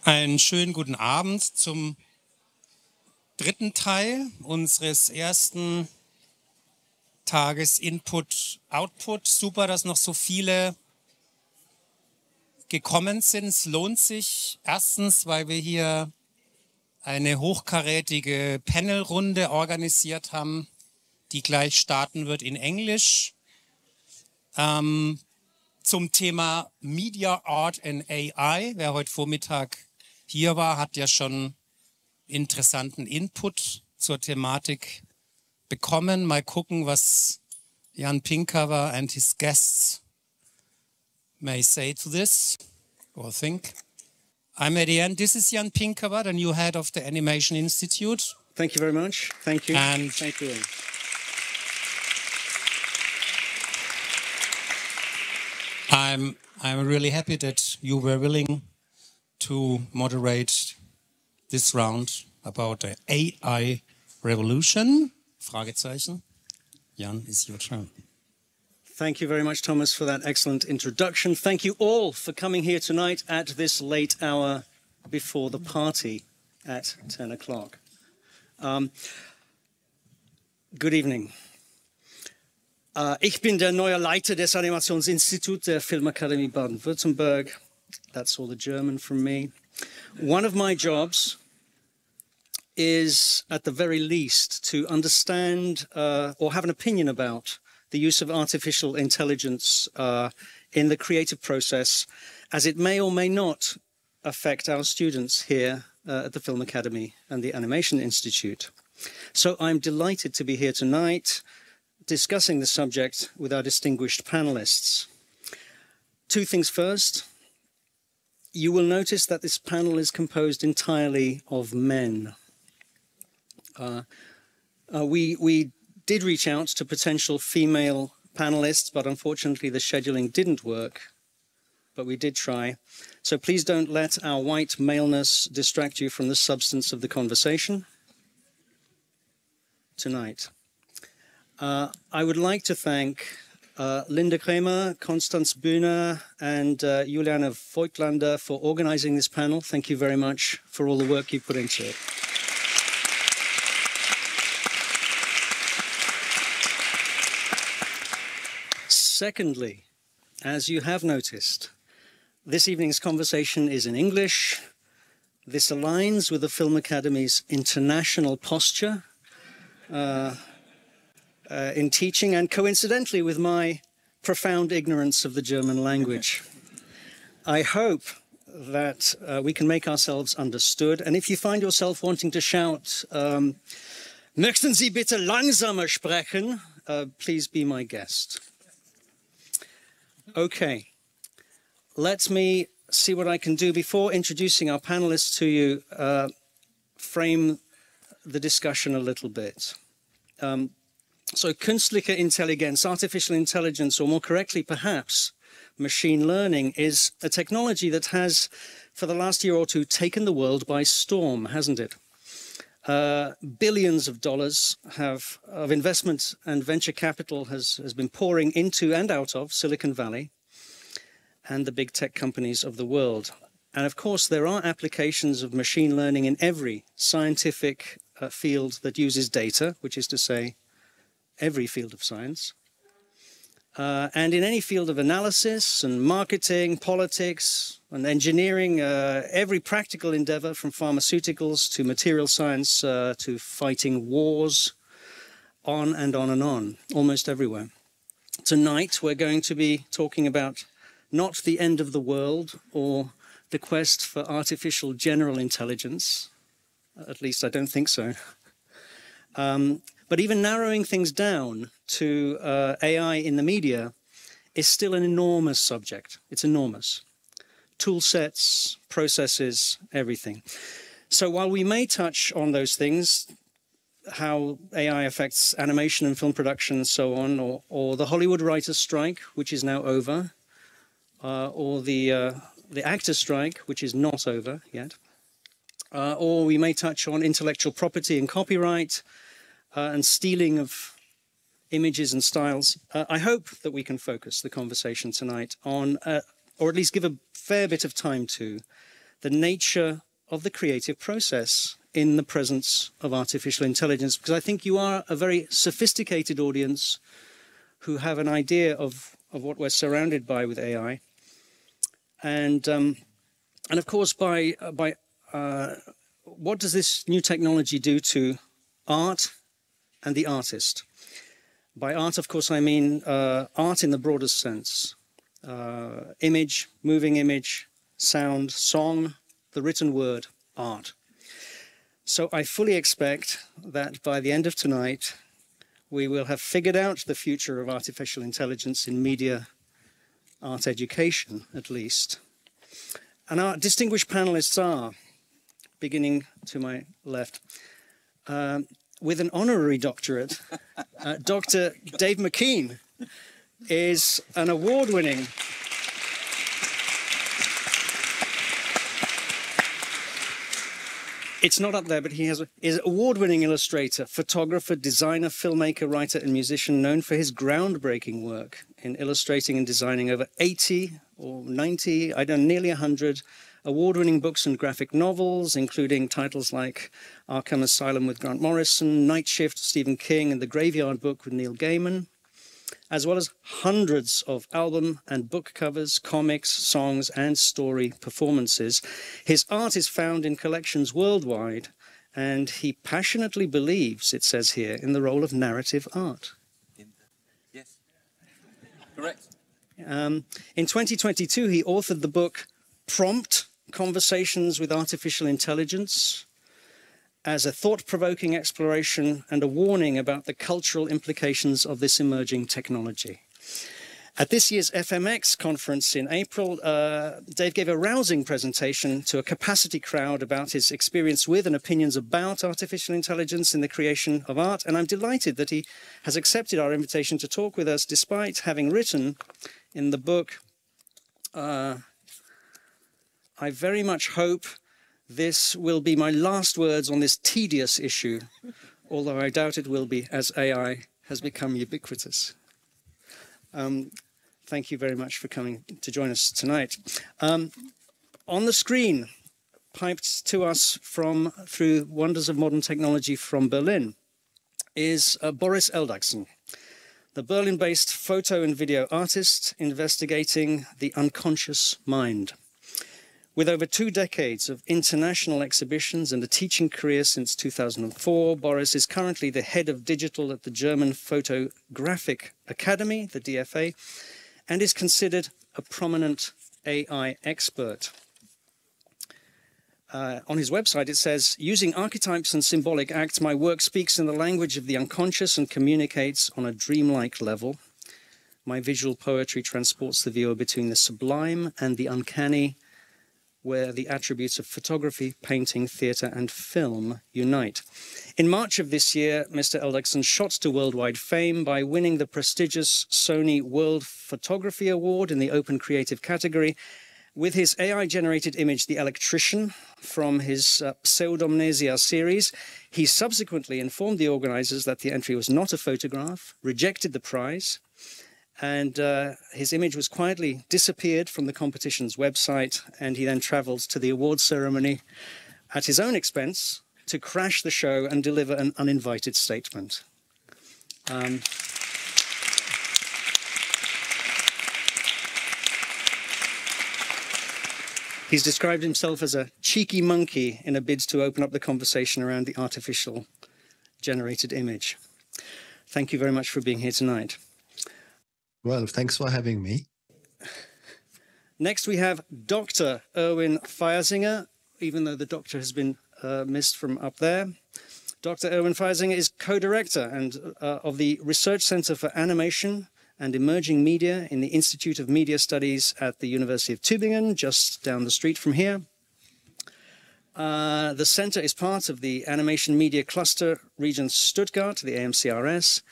Einen schönen guten Abend zum dritten Teil unseres ersten Tages Input-Output. Super, dass noch so viele gekommen sind. Es lohnt sich erstens, weil wir hier eine hochkarätige Panelrunde organisiert haben, die gleich starten wird in Englisch. Zum Thema Media, Art and AI. Wer heute Vormittag hier war, hat ja schon interessanten Input zur Thematik bekommen. Mal gucken, was Jan Pinkava and his guests may say to this or think. I'm at the end. This is Jan Pinkava, the new head of the Animation Institute. Thank you very much. Thank you. And thank you. I'm really happy that you were willing to moderate this round about the AI revolution. Fragezeichen. Jan, it's your turn. Thank you very much, Thomas, for that excellent introduction. Thank you all for coming here tonight at this late hour before the party at 10 o'clock. Good evening. Ich bin der neue Leiter des Animationsinstituts der Filmakademie Baden-Württemberg. That's all the German from me. One of my jobs is, at the very least, to understand or have an opinion about the use of artificial intelligence in the creative process, as it may or may not affect our students here at the Film Academy and the Animation Institute. So I'm delighted to be here tonight discussing the subject with our distinguished panelists. Two things first. You will notice that this panel is composed entirely of men. We did reach out to potential female panelists, but unfortunately the scheduling didn't work, but we did try. So please don't let our white maleness distract you from the substance of the conversation tonight. I would like to thank Linda Kremer, Konstanz Bühner, and Juliane Voigtlander for organizing this panel. Thank you very much for all the work you put into it. Secondly, as you have noticed, this evening's conversation is in English. This aligns with the Film Academy's international posture in teaching, and coincidentally with my profound ignorance of the German language. I hope that we can make ourselves understood, and if you find yourself wanting to shout, möchten Sie bitte langsamer sprechen, please be my guest. Okay, let me see what I can do before introducing our panelists to you, frame the discussion a little bit. So künstliche Intelligenz, artificial intelligence, or more correctly perhaps machine learning, is a technology that has for the last year or two taken the world by storm, hasn't it? Billions of dollars of investment and venture capital has been pouring into and out of Silicon Valley and the big tech companies of the world. And of course, there are applications of machine learning in every scientific field that uses data, which is to say, every field of science. And in any field of analysis and marketing, politics and engineering, every practical endeavor from pharmaceuticals to material science to fighting wars, on and on and on, almost everywhere. Tonight, we're going to be talking about not the end of the world or the quest for artificial general intelligence. At least I don't think so. But even narrowing things down to AI in the media is still an enormous subject. It's enormous. Tool sets, processes, everything. So while we may touch on those things, how AI affects animation and film production and so on, or the Hollywood writers' strike, which is now over, or the actors' strike, which is not over yet, or we may touch on intellectual property and copyright, and stealing of images and styles. I hope that we can focus the conversation tonight on, or at least give a fair bit of time to, the nature of the creative process in the presence of artificial intelligence, because I think you are a very sophisticated audience who have an idea of what we're surrounded by with AI. And of course, by what does this new technology do to art and the artist? By art, of course, I mean art in the broadest sense. Image, moving image, sound, song, the written word, art. So I fully expect that by the end of tonight, we will have figured out the future of artificial intelligence in media art education, at least. And our distinguished panelists are, beginning to my left, with an honorary doctorate, Dr. Dave McKean is an award-winning it's not up there, but he is an award-winning illustrator, photographer, designer, filmmaker, writer, and musician known for his groundbreaking work in illustrating and designing over 80 or 90, I don't know, nearly 100 award-winning books and graphic novels, including titles like Arkham Asylum with Grant Morrison, Night Shift, Stephen King, and The Graveyard Book with Neil Gaiman, as well as hundreds of album and book covers, comics, songs, and story performances. His art is found in collections worldwide, and he passionately believes, it says here, in the role of narrative art. Yes, correct. In 2022, he authored the book Prompt: Conversations with Artificial Intelligence, as a thought-provoking exploration and a warning about the cultural implications of this emerging technology. At this year's FMX conference in April, Dave gave a rousing presentation to a capacity crowd about his experience with and opinions about artificial intelligence in the creation of art, and I'm delighted that he has accepted our invitation to talk with us, despite having written in the book, I very much hope this will be my last words on this tedious issue, although I doubt it will be, as AI has become ubiquitous. Thank you very much for coming to join us tonight. On the screen, piped to us through wonders of modern technology from Berlin, is Boris Eldagsen, the Berlin-based photo and video artist investigating the unconscious mind. With over 2 decades of international exhibitions and a teaching career since 2004, Boris is currently the head of digital at the German Photographic Academy, the DFA, and is considered a prominent AI expert. On his website, it says, "Using archetypes and symbolic acts, my work speaks in the language of the unconscious and communicates on a dreamlike level. My visual poetry transports the viewer between the sublime and the uncanny, where the attributes of photography, painting, theatre, and film unite." In March of this year, Mr. Eldagsen shot to worldwide fame by winning the prestigious Sony World Photography Award in the Open Creative category with his AI-generated image, The Electrician, from his Pseudomnesia series. He subsequently informed the organisers that the entry was not a photograph, rejected the prize, and his image was quietly disappeared from the competition's website, and he then travelled to the awards ceremony at his own expense to crash the show and deliver an uninvited statement. He's described himself as a cheeky monkey in a bid to open up the conversation around the artificial generated image. Thank you very much for being here tonight. Well, thanks for having me. Next, we have Dr. Erwin Feyersinger, even though the doctor has been missed from up there. Dr. Erwin Feyersinger is co-director of the Research Center for Animation and Emerging Media in the Institute of Media Studies at the University of Tübingen, just down the street from here. The center is part of the Animation Media Cluster Region Stuttgart, the AMCRS,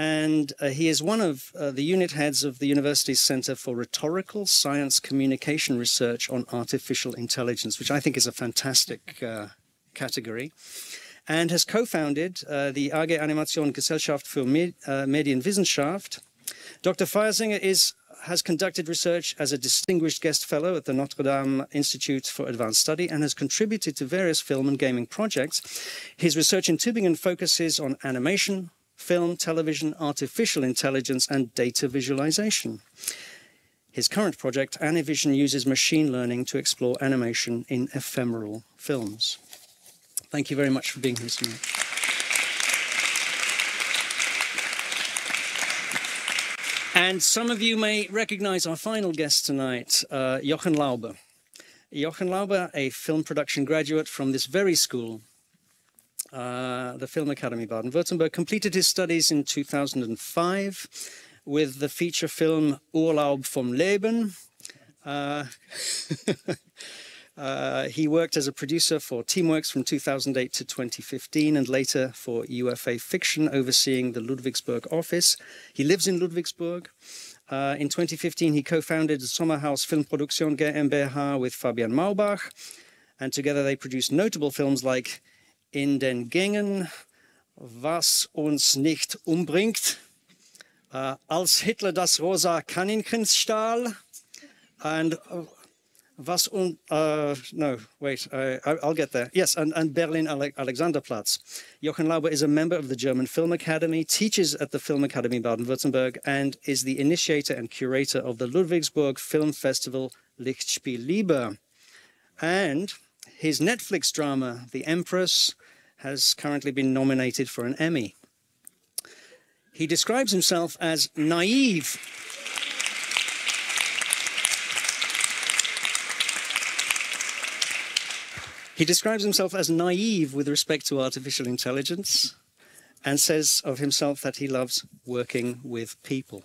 and he is one of the unit heads of the university's Center for Rhetorical Science Communication Research on Artificial Intelligence, which I think is a fantastic category, and has co-founded the AG Animationsgesellschaft für Medienwissenschaft. Dr. Feyersinger is has conducted research as a distinguished guest fellow at the Notre Dame Institute for Advanced Study and has contributed to various film and gaming projects. His research in Tübingen focuses on animation, film, television, artificial intelligence, and data visualization. His current project, Animvision, uses machine learning to explore animation in ephemeral films. Thank you very much for being here tonight. And some of you may recognize our final guest tonight, Jochen Laube. Jochen Laube, a film production graduate from this very school, the Filmakademie Baden-Württemberg, completed his studies in 2005 with the feature film Urlaub vom Leben. He worked as a producer for Teamworks from 2008 to 2015 and later for UFA Fiction, overseeing the Ludwigsburg office. He lives in Ludwigsburg. In 2015, he co-founded the Sommerhaus Filmproduktion GmbH with Fabian Maubach, and together they produced notable films like In den Gängen, Was uns nicht umbringt, Als Hitler das rosa Kaninchen stahl, and no, wait, I'll get there. Yes, and Berlin Alexanderplatz. Jochen Laube is a member of the German Film Academy, teaches at the Filmakademie Baden-Württemberg, and is the initiator and curator of the Ludwigsburg Film Festival Lichtspiel Liebe. And his Netflix drama, The Empress, has currently been nominated for an Emmy. He describes himself as naive. He describes himself as naive with respect to artificial intelligence and says of himself that he loves working with people.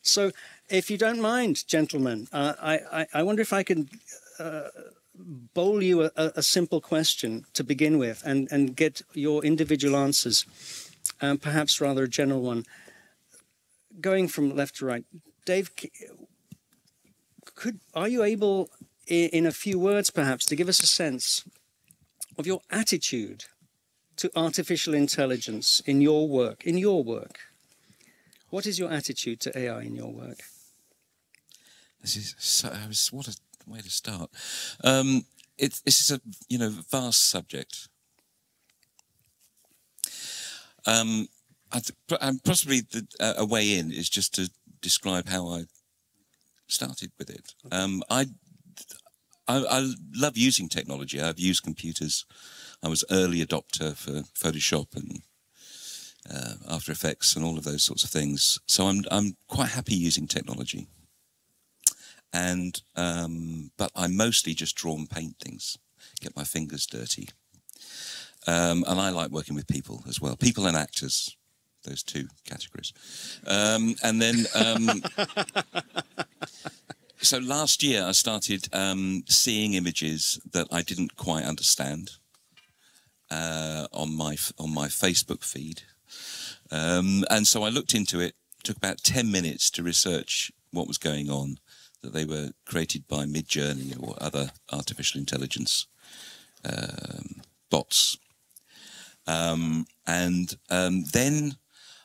So, if you don't mind, gentlemen, I wonder if I can bowl you a simple question to begin with and get your individual answers, perhaps rather a general one. Going from left to right, Dave, are you able, in a few words perhaps, to give us a sense of your attitude to artificial intelligence in your work? What is your attitude to AI in your work? This is what a way to start. This is a vast subject. And possibly a way in is just to describe how I started with it. I love using technology. I've used computers. I was early adopter for Photoshop and After Effects and all of those sorts of things. So I'm quite happy using technology. And but I mostly just draw and paint things, get my fingers dirty. And I like working with people as well, people and actors. Those two categories. And then, so last year I started seeing images that I didn't quite understand on my Facebook feed. And so I looked into it, took about 10 minutes to research what was going on, that they were created by Midjourney or other artificial intelligence bots. Then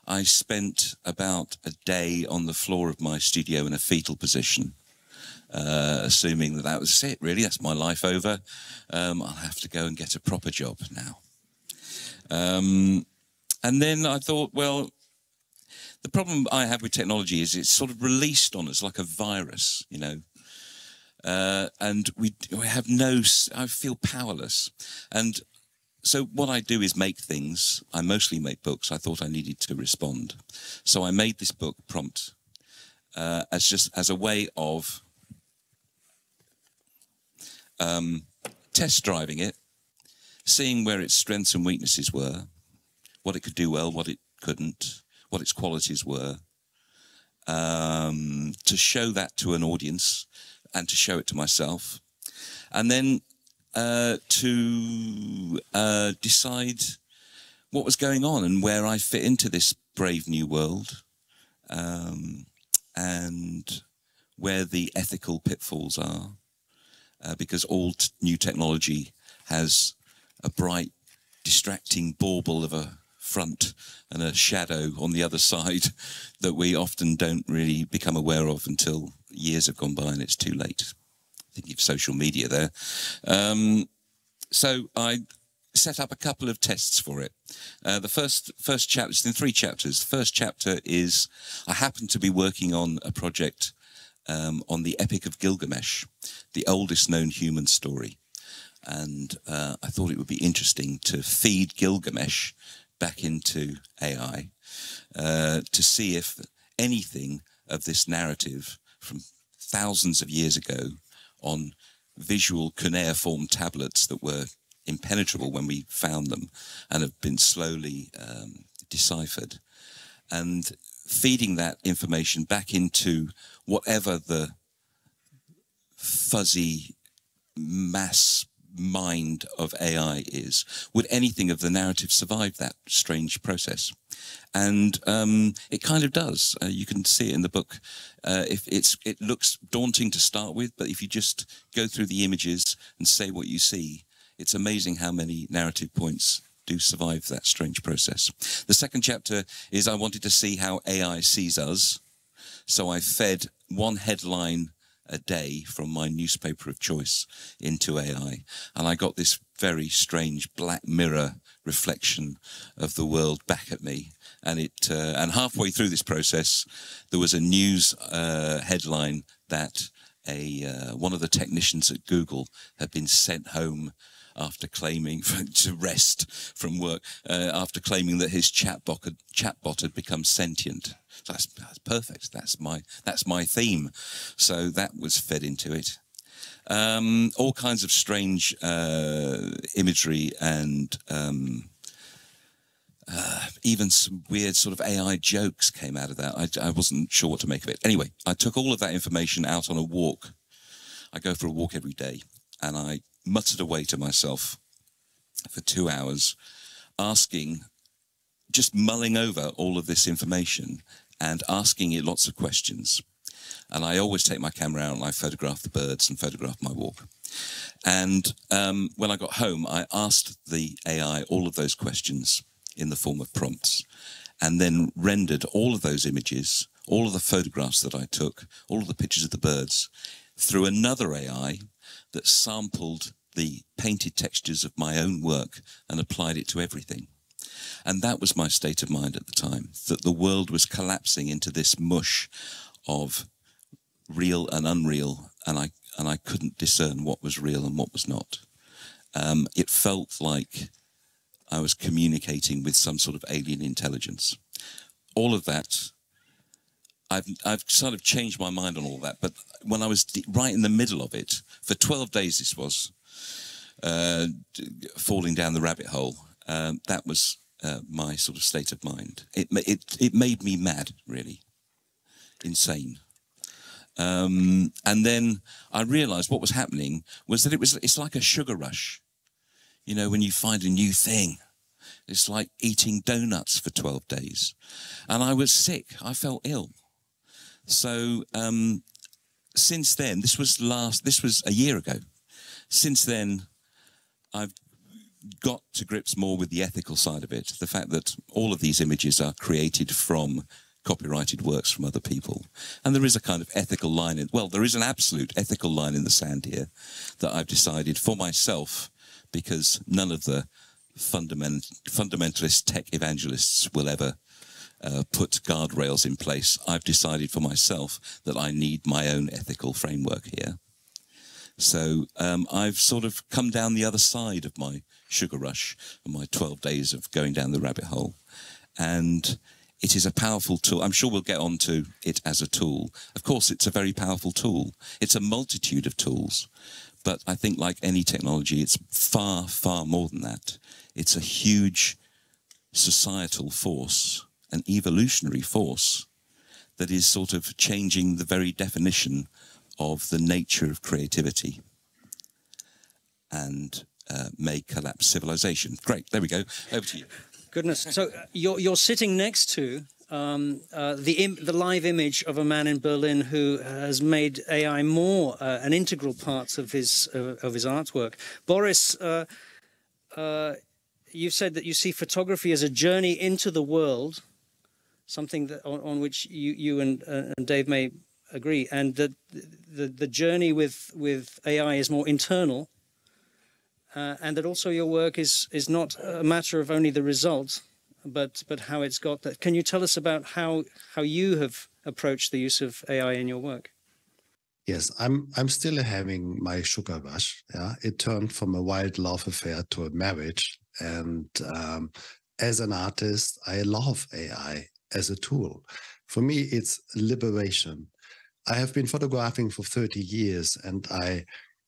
I spent about a day on the floor of my studio in a fetal position, assuming that was it, really. That's my life over. I'll have to go and get a proper job now. And then I thought, well, the problem I have with technology is it's sort of released on us like a virus, and we have I feel powerless. And so what I do is make things. I mostly make books. I thought I needed to respond. So I made this book prompt as a way of test driving it, seeing where its strengths and weaknesses were, what it could do well, what it couldn't, what its qualities were, to show that to an audience and to show it to myself. And then to decide what was going on and where I fit into this brave new world, and where the ethical pitfalls are, because all new technology has a bright, distracting bauble of a front and a shadow on the other side that we often don't really become aware of until years have gone by and it's too late. Thinking of social media there. So I set up a couple of tests for it. The first chapter, it's in 3 chapters. The first chapter is, I happen to be working on a project on the Epic of Gilgamesh, the oldest known human story. And I thought it would be interesting to feed Gilgamesh back into AI to see if anything of this narrative from thousands of years ago on visual cuneiform tablets that were impenetrable when we found them and have been slowly deciphered, and feeding that information back into whatever the fuzzy mass mind of AI is. Would anything of the narrative survive that strange process? And it kind of does. You can see it in the book. It looks daunting to start with, but if you just go through the images and say what you see, it's amazing how many narrative points do survive that strange process. The second chapter is I wanted to see how AI sees us. So I fed one headline a day from my newspaper of choice into AI. And I got this very strange Black Mirror reflection of the world back at me. And and halfway through this process, there was a news headline that one of the technicians at Google had been sent home after claiming to rest from work, after claiming that his chatbot had become sentient. So that's perfect. That's my theme. So that was fed into it. All kinds of strange imagery and even some weird sort of AI jokes came out of that. I wasn't sure what to make of it. Anyway, I took all of that information out on a walk. I go for a walk every day, and I muttered away to myself for 2 hours, just mulling over all of this information and asking it lots of questions. And I always take my camera out and I photograph the birds and photograph my walk. And when I got home, I asked the AI all of those questions in the form of prompts, and then rendered all of those images, all of the photographs that I took, all of the pictures of the birds, through another AI that sampled the painted textures of my own work and applied it to everything. And that was my state of mind at the time, that the world was collapsing into this mush of real and unreal, and I couldn't discern what was real and what was not. It felt like I was communicating with some sort of alien intelligence. All of that, I've sort of changed my mind on all that, but when I was right in the middle of it, for 12 days this was, falling down the rabbit hole, that was my sort of state of mind. It made me mad, really, insane. And then I realised what was happening was that it's like a sugar rush. You know, when you find a new thing, it's like eating donuts for 12 days. And I was sick. I felt ill. So since then, this was a year ago. Since then, I've got to grips more with the ethical side of it. The fact that all of these images are created from copyrighted works from other people. And there is a kind of ethical line there is an absolute ethical line in the sand here that I've decided for myself, because none of the fundamentalist tech evangelists will ever put guardrails in place. I've decided for myself that I need my own ethical framework here. So I've sort of come down the other side of my sugar rush and my 12 days of going down the rabbit hole. And it is a powerful tool. I'm sure we'll get on to it as a tool. Of course, it's a very powerful tool. It's a multitude of tools. But I think like any technology, it's far, far more than that. It's a huge societal force, an evolutionary force that is sort of changing the very definition of the nature of creativity and may collapse civilization. Great, there we go. Over to you. Goodness. So you're sitting next to the live image of a man in Berlin who has made AI more an integral part of his artwork. Boris, you said that you see photography as a journey into the world, something that on which you and Dave may agree, and that the journey with AI is more internal, and that also your work is not a matter of only the result, but how it's got that. Can you tell us about how you have approached the use of AI in your work? Yes, I'm still having my sugar rush. Yeah, it turned from a wild love affair to a marriage, and as an artist, I love AI as a tool. For me, it's liberation. I have been photographing for 30 years, and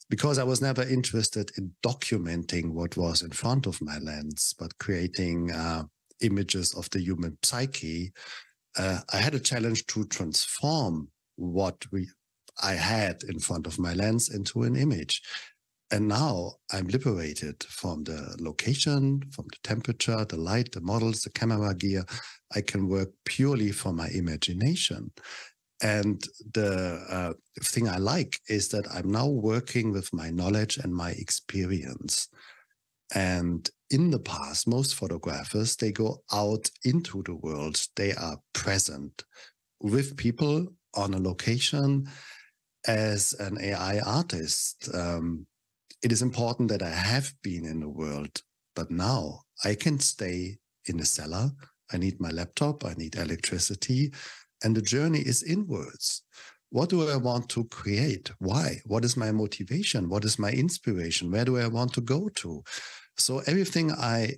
because I was never interested in documenting what was in front of my lens, but creating images of the human psyche, I had a challenge to transform what I had in front of my lens into an image. And now I'm liberated from the location, from the temperature, the light, the models, the camera gear. I can work purely from my imagination. And the thing I like is that I'm now working with my knowledge and my experience. And in the past, most photographers, they go out into the world. They are present with people on a location. As an AI artist, it is important that I have been in the world, but now I can stay in the cellar. I need my laptop, I need electricity, and the journey is inwards. What do I want to create? Why? What is my motivation? What is my inspiration? Where do I want to go to? So everything I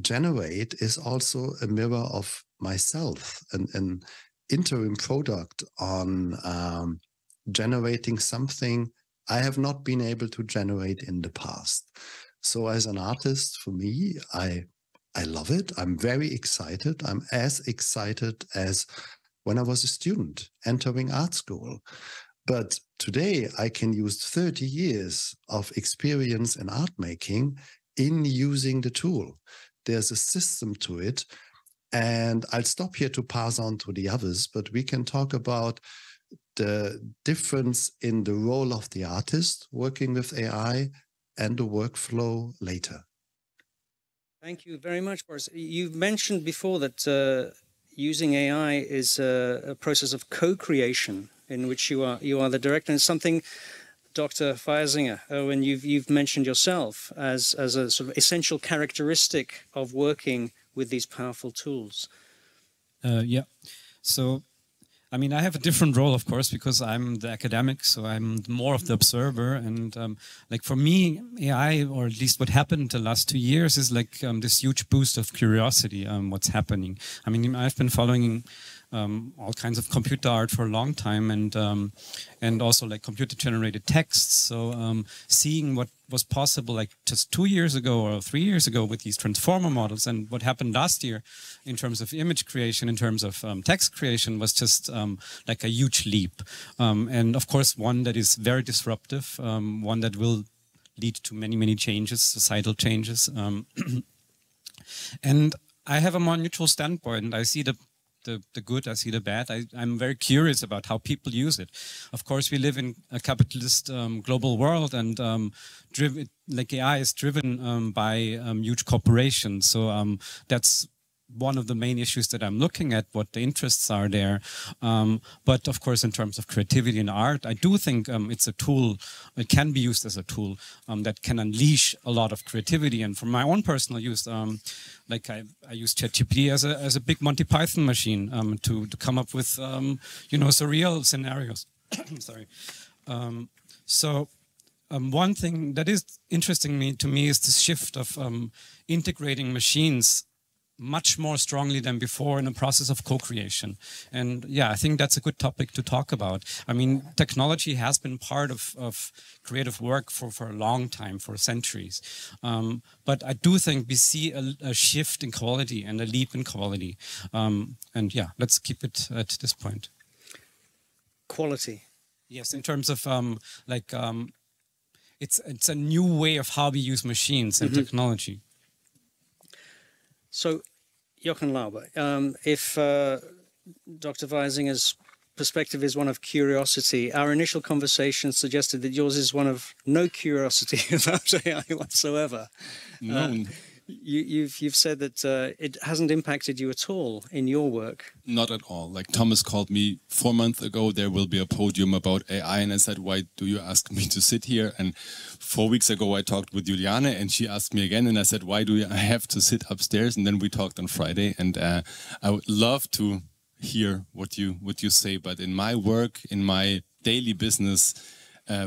generate is also a mirror of myself, an interim product on generating something I have not been able to generate in the past. So as an artist, for me, I love it. I'm very excited. I'm as excited as when I was a student entering art school. But today I can use 30 years of experience in art making in using the tool. There's a system to it. And I'll stop here to pass on to the others, but we can talk about the difference in the role of the artist working with AI and the workflow later. Thank you very much, Boris. You've mentioned before that using AI is a process of co-creation in which you are the director, and it's something, Dr. Feyersinger, Erwin, you've mentioned yourself as a sort of essential characteristic of working with these powerful tools. Yeah. So, I mean, I have a different role, of course, because I'm the academic, so I'm more of the observer. And like for me, AI, or at least what happened the last 2 years, is like this huge boost of curiosity on what's happening. I mean, I've been following all kinds of computer art for a long time, and also like computer-generated texts. So seeing what was possible like just 2 years ago or 3 years ago with these transformer models, and what happened last year in terms of image creation, in terms of text creation, was just like a huge leap. And of course, one that is very disruptive, one that will lead to many, many changes, societal changes. And I have a more neutral standpoint. I see the good, I see the bad. I'm very curious about how people use it. Of course, we live in a capitalist global world, and like AI is driven by huge corporations. So that's one of the main issues that I'm looking at, what the interests are there. But of course, in terms of creativity and art, I do think it's a tool. It can be used as a tool that can unleash a lot of creativity. And for my own personal use, like I use ChatGPT as a big Monty Python machine to come up with you know, surreal scenarios. Sorry. So one thing that is interesting to me is this shift of integrating machines much more strongly than before in a process of co-creation. And yeah, I think that's a good topic to talk about. I mean, technology has been part of creative work for a long time, for centuries. But I do think we see a shift in quality and a leap in quality. And yeah, let's keep it at this point. Quality. Yes, in terms of it's a new way of how we use machines and technology. So, Jochen Laube, if Dr. Feyersinger's perspective is one of curiosity, our initial conversation suggested that yours is one of no curiosity about AI whatsoever. None. You've said that it hasn't impacted you at all in your work. Not at all. Like Thomas called me 4 months ago, there will be a podium about AI, and I said, why do you ask me to sit here? And 4 weeks ago I talked with Juliane, and she asked me again, and I said, why do I have to sit upstairs? And then we talked on Friday, and I would love to hear what you say, but in my work, in my daily business,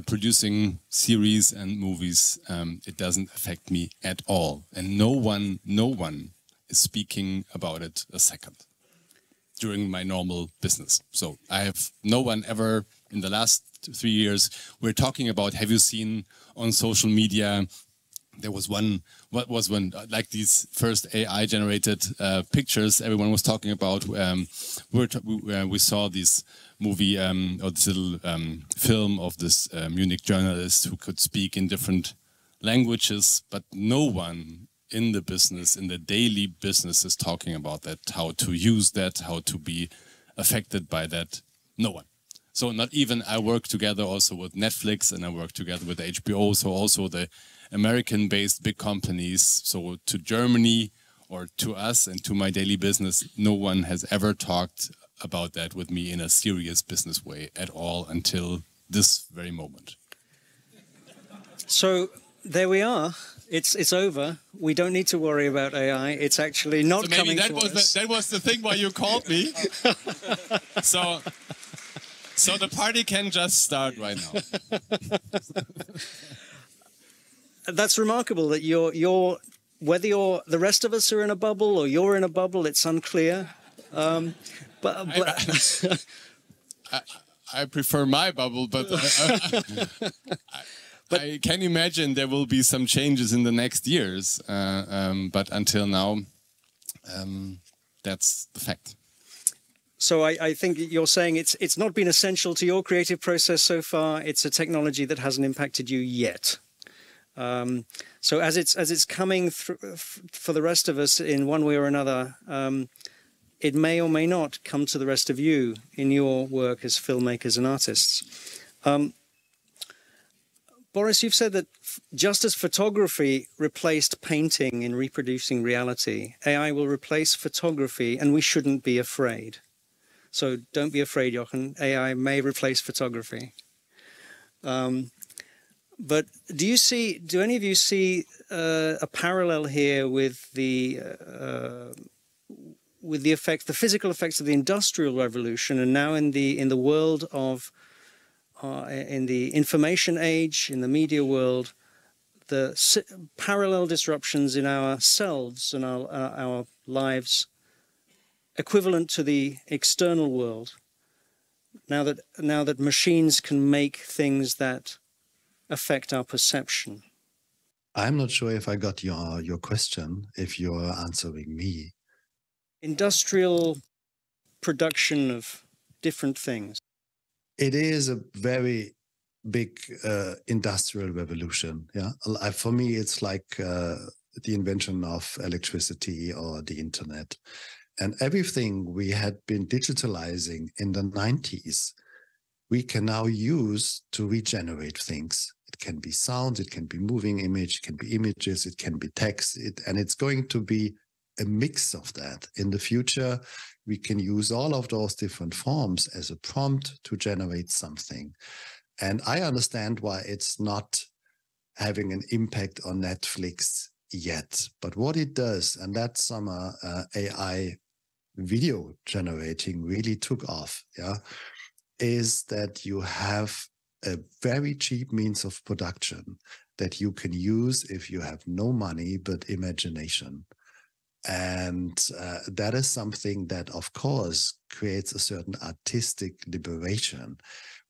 producing series and movies, it doesn't affect me at all. And no one is speaking about it a second during my normal business. So I have no one ever in the last 3 years, we're talking about, have you seen on social media, there was one, what was one, like these first AI generated pictures everyone was talking about. We saw this movie or this little film of this Munich journalist who could speak in different languages, but no one in the business, in the daily business, is talking about that, how to use that, how to be affected by that. No one. So not even, I work together also with Netflix, and I work together with HBO, so also the American-based big companies. So to Germany or to us and to my daily business, no one has ever talked about that with me in a serious business way at all until this very moment. So there we are. It's over. We don't need to worry about AI. It's actually not coming to us. That was the thing why you called me. So the party can just start right now. That's remarkable that whether the rest of us are in a bubble or you're in a bubble, it's unclear. I prefer my bubble, but I can imagine there will be some changes in the next years. But until now, that's the fact. So I think you're saying it's not been essential to your creative process so far. It's a technology that hasn't impacted you yet. So as it's coming through for the rest of us in one way or another, it may or may not come to the rest of you in your work as filmmakers and artists. Boris, you've said that just as photography replaced painting in reproducing reality, AI will replace photography, and we shouldn't be afraid. So don't be afraid, Jochen. AI may replace photography. But do any of you see a parallel here with the physical effects of the Industrial Revolution, and now in the world of in the information age, in the media world, the parallel disruptions in ourselves and our lives, equivalent to the external world, now that machines can make things that affect our perception? I'm not sure if I got your question, if you're answering me. Industrial production of different things. It is a very big industrial revolution. Yeah, for me, it's like the invention of electricity or the internet. And everything we had been digitalizing in the 90s, we can now use to regenerate things. It can be sound, it can be moving image, it can be images, it can be text, and it's going to be a mix of that. In the future, we can use all of those different forms as a prompt to generate something. And I understand why it's not having an impact on Netflix yet. But what it does, and that summer AI video generating really took off, yeah, is that you have a very cheap means of production that you can use if you have no money but imagination. And that is something that, of course, creates a certain artistic liberation.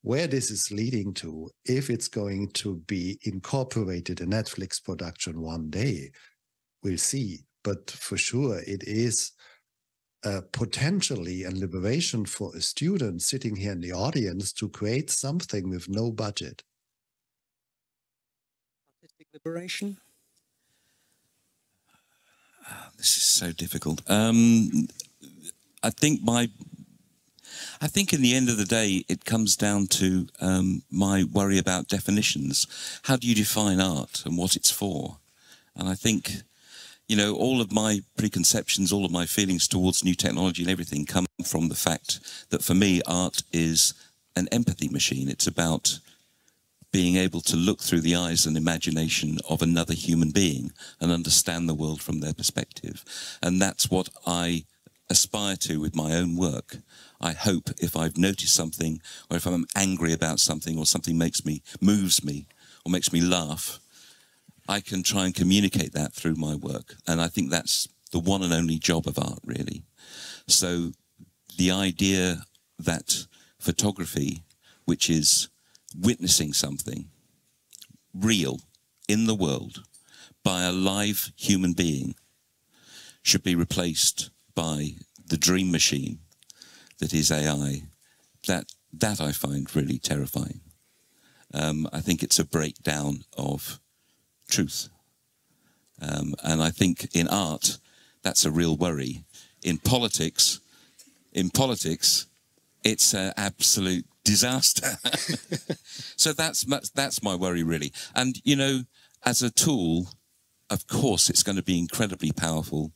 Where this is leading to, if it's going to be incorporated in Netflix production one day, we'll see. But for sure, it is potentially a liberation for a student sitting here in the audience to create something with no budget. Artistic liberation? This is so difficult. I think in the end of the day, it comes down to my worry about definitions. How do you define art and what it's for? And I think you know, all of my preconceptions, all of my feelings towards new technology and everything come from the fact that for me, art is an empathy machine. It's about being able to look through the eyes and imagination of another human being and understand the world from their perspective. And that's what I aspire to with my own work. I hope if I've noticed something, or if I'm angry about something, or something moves me, or makes me laugh, I can try and communicate that through my work. And I think that's the one and only job of art, really. So the idea that photography, which is witnessing something real in the world by a live human being, should be replaced by the dream machine that is AI, that I find really terrifying. I think it's a breakdown of truth. And I think in art, that's a real worry. In politics, it's an absolute disaster. So that's my worry, really. And, you know, as a tool, of course, it's going to be incredibly powerful.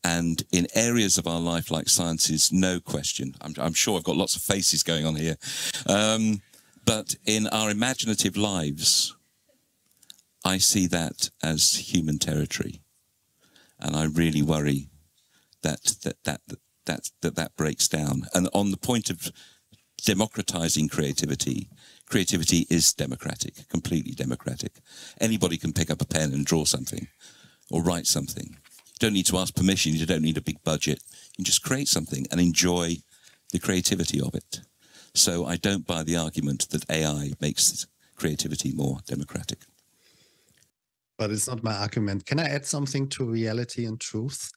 And in areas of our life like sciences, no question. I'm sure I've got lots of faces going on here. But in our imaginative lives, I see that as human territory. And I really worry that breaks down. And on the point of democratizing creativity, creativity is democratic, completely democratic. Anybody can pick up a pen and draw something or write something. You don't need to ask permission. You don't need a big budget. You can just create something and enjoy the creativity of it. So I don't buy the argument that AI makes creativity more democratic. But it's not my argument. Can I add something to reality and truth?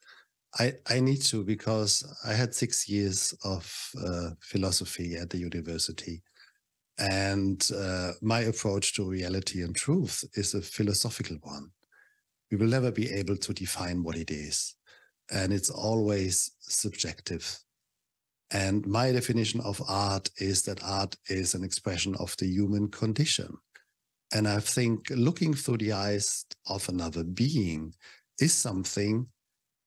I need to, because I had 6 years of philosophy at the university. And my approach to reality and truth is a philosophical one. We will never be able to define what it is. And it's always subjective. And my definition of art is that art is an expression of the human condition. And I think looking through the eyes of another being is something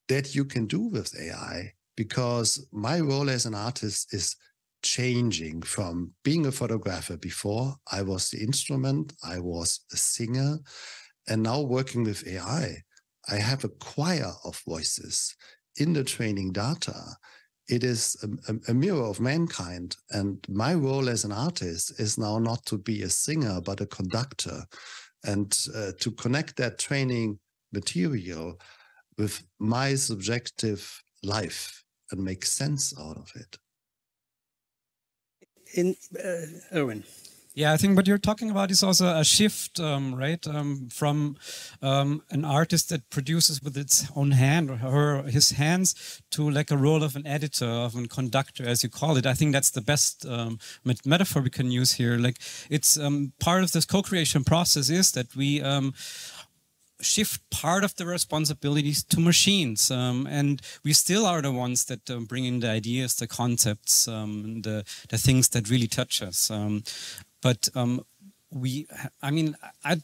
that you can do with AI, because my role as an artist is changing from being a photographer. Before, I was the instrument, I was a singer, and now working with AI, I have a choir of voices in the training data. It is a mirror of mankind. And my role as an artist is now not to be a singer, but a conductor, and to connect that training material with my subjective life and make sense out of it. Erwin. Yeah, I think what you're talking about is also a shift, right, from an artist that produces with its own hand or his hands to like a role of an editor, of a conductor, as you call it. I think that's the best metaphor we can use here. Like, it's part of this co-creation process is that we shift part of the responsibilities to machines, and we still are the ones that bring in the ideas, the concepts, the things that really touch us. But I mean, I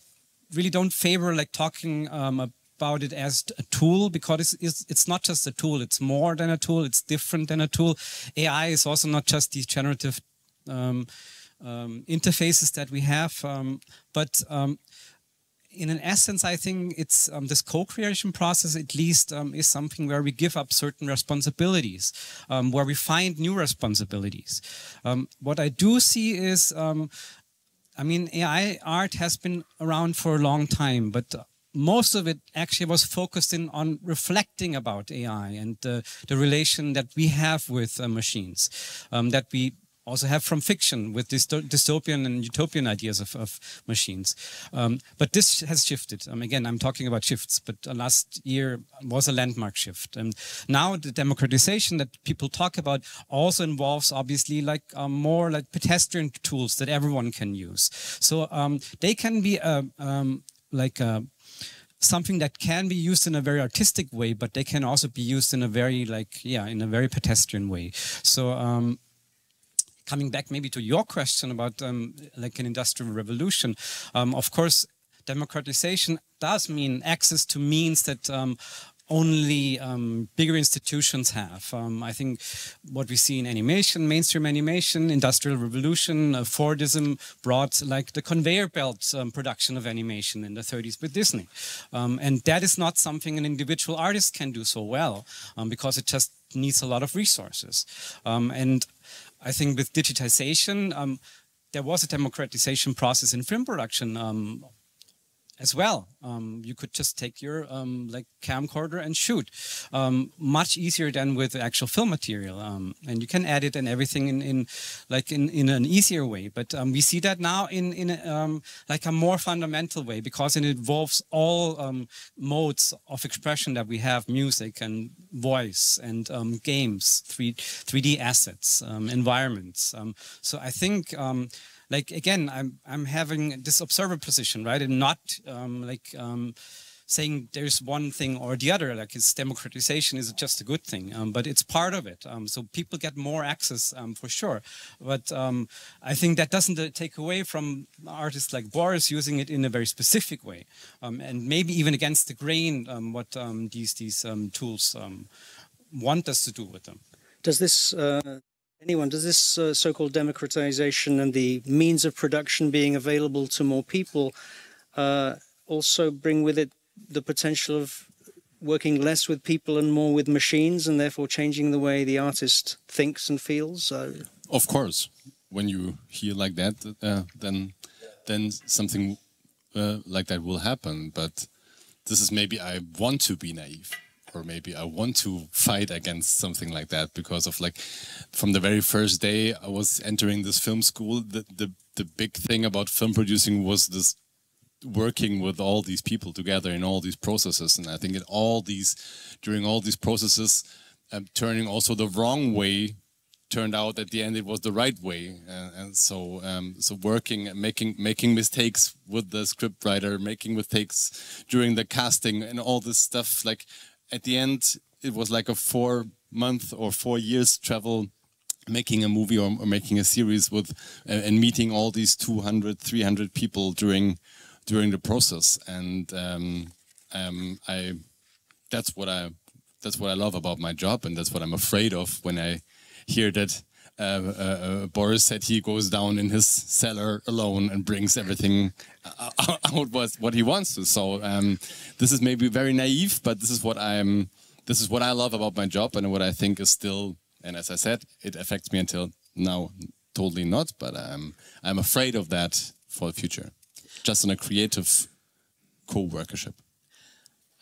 really don't favor like talking about it as a tool, because it's not just a tool, it's more than a tool, it's different than a tool. AI is also not just these generative interfaces that we have, but in an essence, I think it's this co-creation process, at least, is something where we give up certain responsibilities, where we find new responsibilities. What I do see is, I mean, AI art has been around for a long time, but most of it actually was focused on reflecting about AI and the relation that we have with machines, that we also have from fiction with dystopian and utopian ideas of machines. But this has shifted. Again, I'm talking about shifts, but last year was a landmark shift. And now the democratization that people talk about also involves obviously like more like pedestrian tools that everyone can use. So they can be something that can be used in a very artistic way, but they can also be used in a very in a very pedestrian way. So coming back maybe to your question about like an industrial revolution, of course, democratization does mean access to means that only bigger institutions have. I think what we see in animation, mainstream animation, Industrial Revolution, Fordism brought like the conveyor belt production of animation in the 30s with Disney. And that is not something an individual artist can do so well because it just needs a lot of resources. And I think with digitization, there was a democratization process in film production as well. You could just take your like camcorder and shoot. Much easier than with actual film material. And you can edit and everything in an easier way. But we see that now in like a more fundamental way, because it involves all modes of expression that we have: music and voice and games, 3D assets, environments. So I think like again, I'm having this observer position, right, and not saying there's one thing or the other. Like it's democratization is just a good thing, but it's part of it. So people get more access for sure. But I think that doesn't take away from artists like Boris using it in a very specific way, and maybe even against the grain what these tools want us to do with them. Does this does this so-called democratization and the means of production being available to more people also bring with it the potential of working less with people and more with machines, and therefore changing the way the artist thinks and feels? Of course, when you hear like that, then something like that will happen. But this is maybe I want to be naive. Or maybe I want to fight against something like that, because of like from the very first day I was entering this film school, the big thing about film producing was this working with all these people together in all these processes. And I think during all these processes, turning also the wrong way turned out at the end it was the right way. And so working and making mistakes with the scriptwriter, making mistakes during the casting and all this stuff, like at the end, it was like a 4-month or 4 years travel, making a movie or making a series with and meeting all these 200, 300 people during the process. And that's what I love about my job, and that's what I'm afraid of when I hear that Boris said he goes down in his cellar alone and brings everything out what he wants to. So this is maybe very naive, but this is what I love about my job, and what I think is still, and as I said, it affects me until now, totally not, but I'm afraid of that for the future, just in a creative co-workership.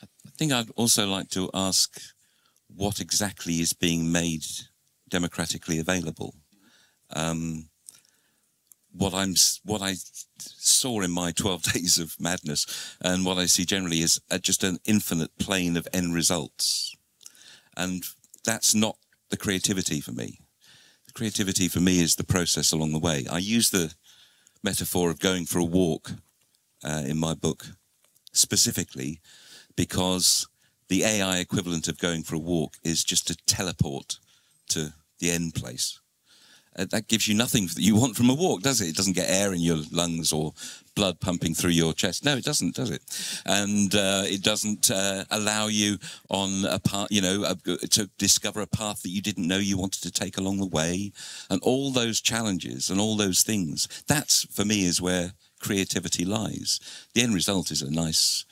I think I'd also like to ask what exactly is being made democratically available. What I saw in my 12 days of madness, and what I see generally, is just an infinite plane of end results, and that's not the creativity for me. The creativity for me is the process along the way. I use the metaphor of going for a walk in my book specifically because the AI equivalent of going for a walk is just a teleport to the end place. That gives you nothing that you want from a walk, does it? It doesn't get air in your lungs or blood pumping through your chest. No, it doesn't, does it? And it doesn't allow you on a path, to discover a path that you didn't know you wanted to take along the way, and all those challenges and all those things. That's, for me, is where creativity lies. The end result is a nice,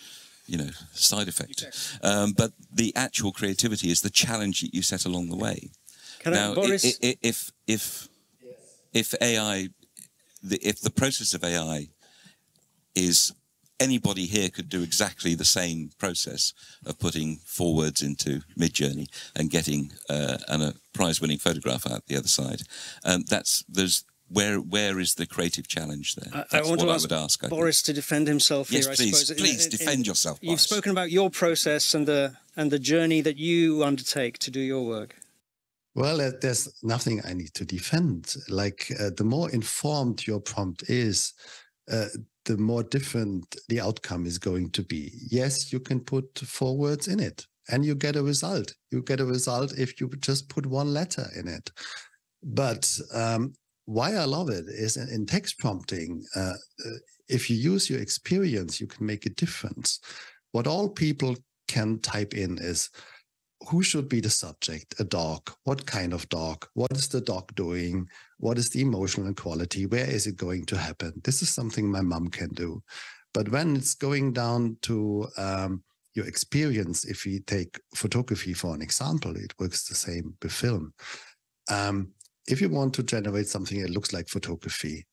side effect. Exactly. But the actual creativity is the challenge that you set along the way. Now, Boris? If AI, if the process of AI is, anybody here could do exactly the same process of putting 4 words into Midjourney and getting a prize-winning photograph out the other side. Where is the creative challenge there? That's what I would ask. Boris to defend himself here. Yes, please. Please defend yourself, Boris. You've spoken about your process and the journey that you undertake to do your work. Well, there's nothing I need to defend. Like the more informed your prompt is, the more different the outcome is going to be. Yes, you can put 4 words in it and you get a result. You get a result if you just put 1 letter in it. But why I love it is in text prompting, if you use your experience, you can make a difference. What all people can type in is, who should be the subject? A dog. What kind of dog? What is the dog doing? What is the emotional quality? Where is it going to happen? This is something my mom can do. But when it's going down to your experience, if we take photography for an example, it works the same with film. If you want to generate something that looks like photography,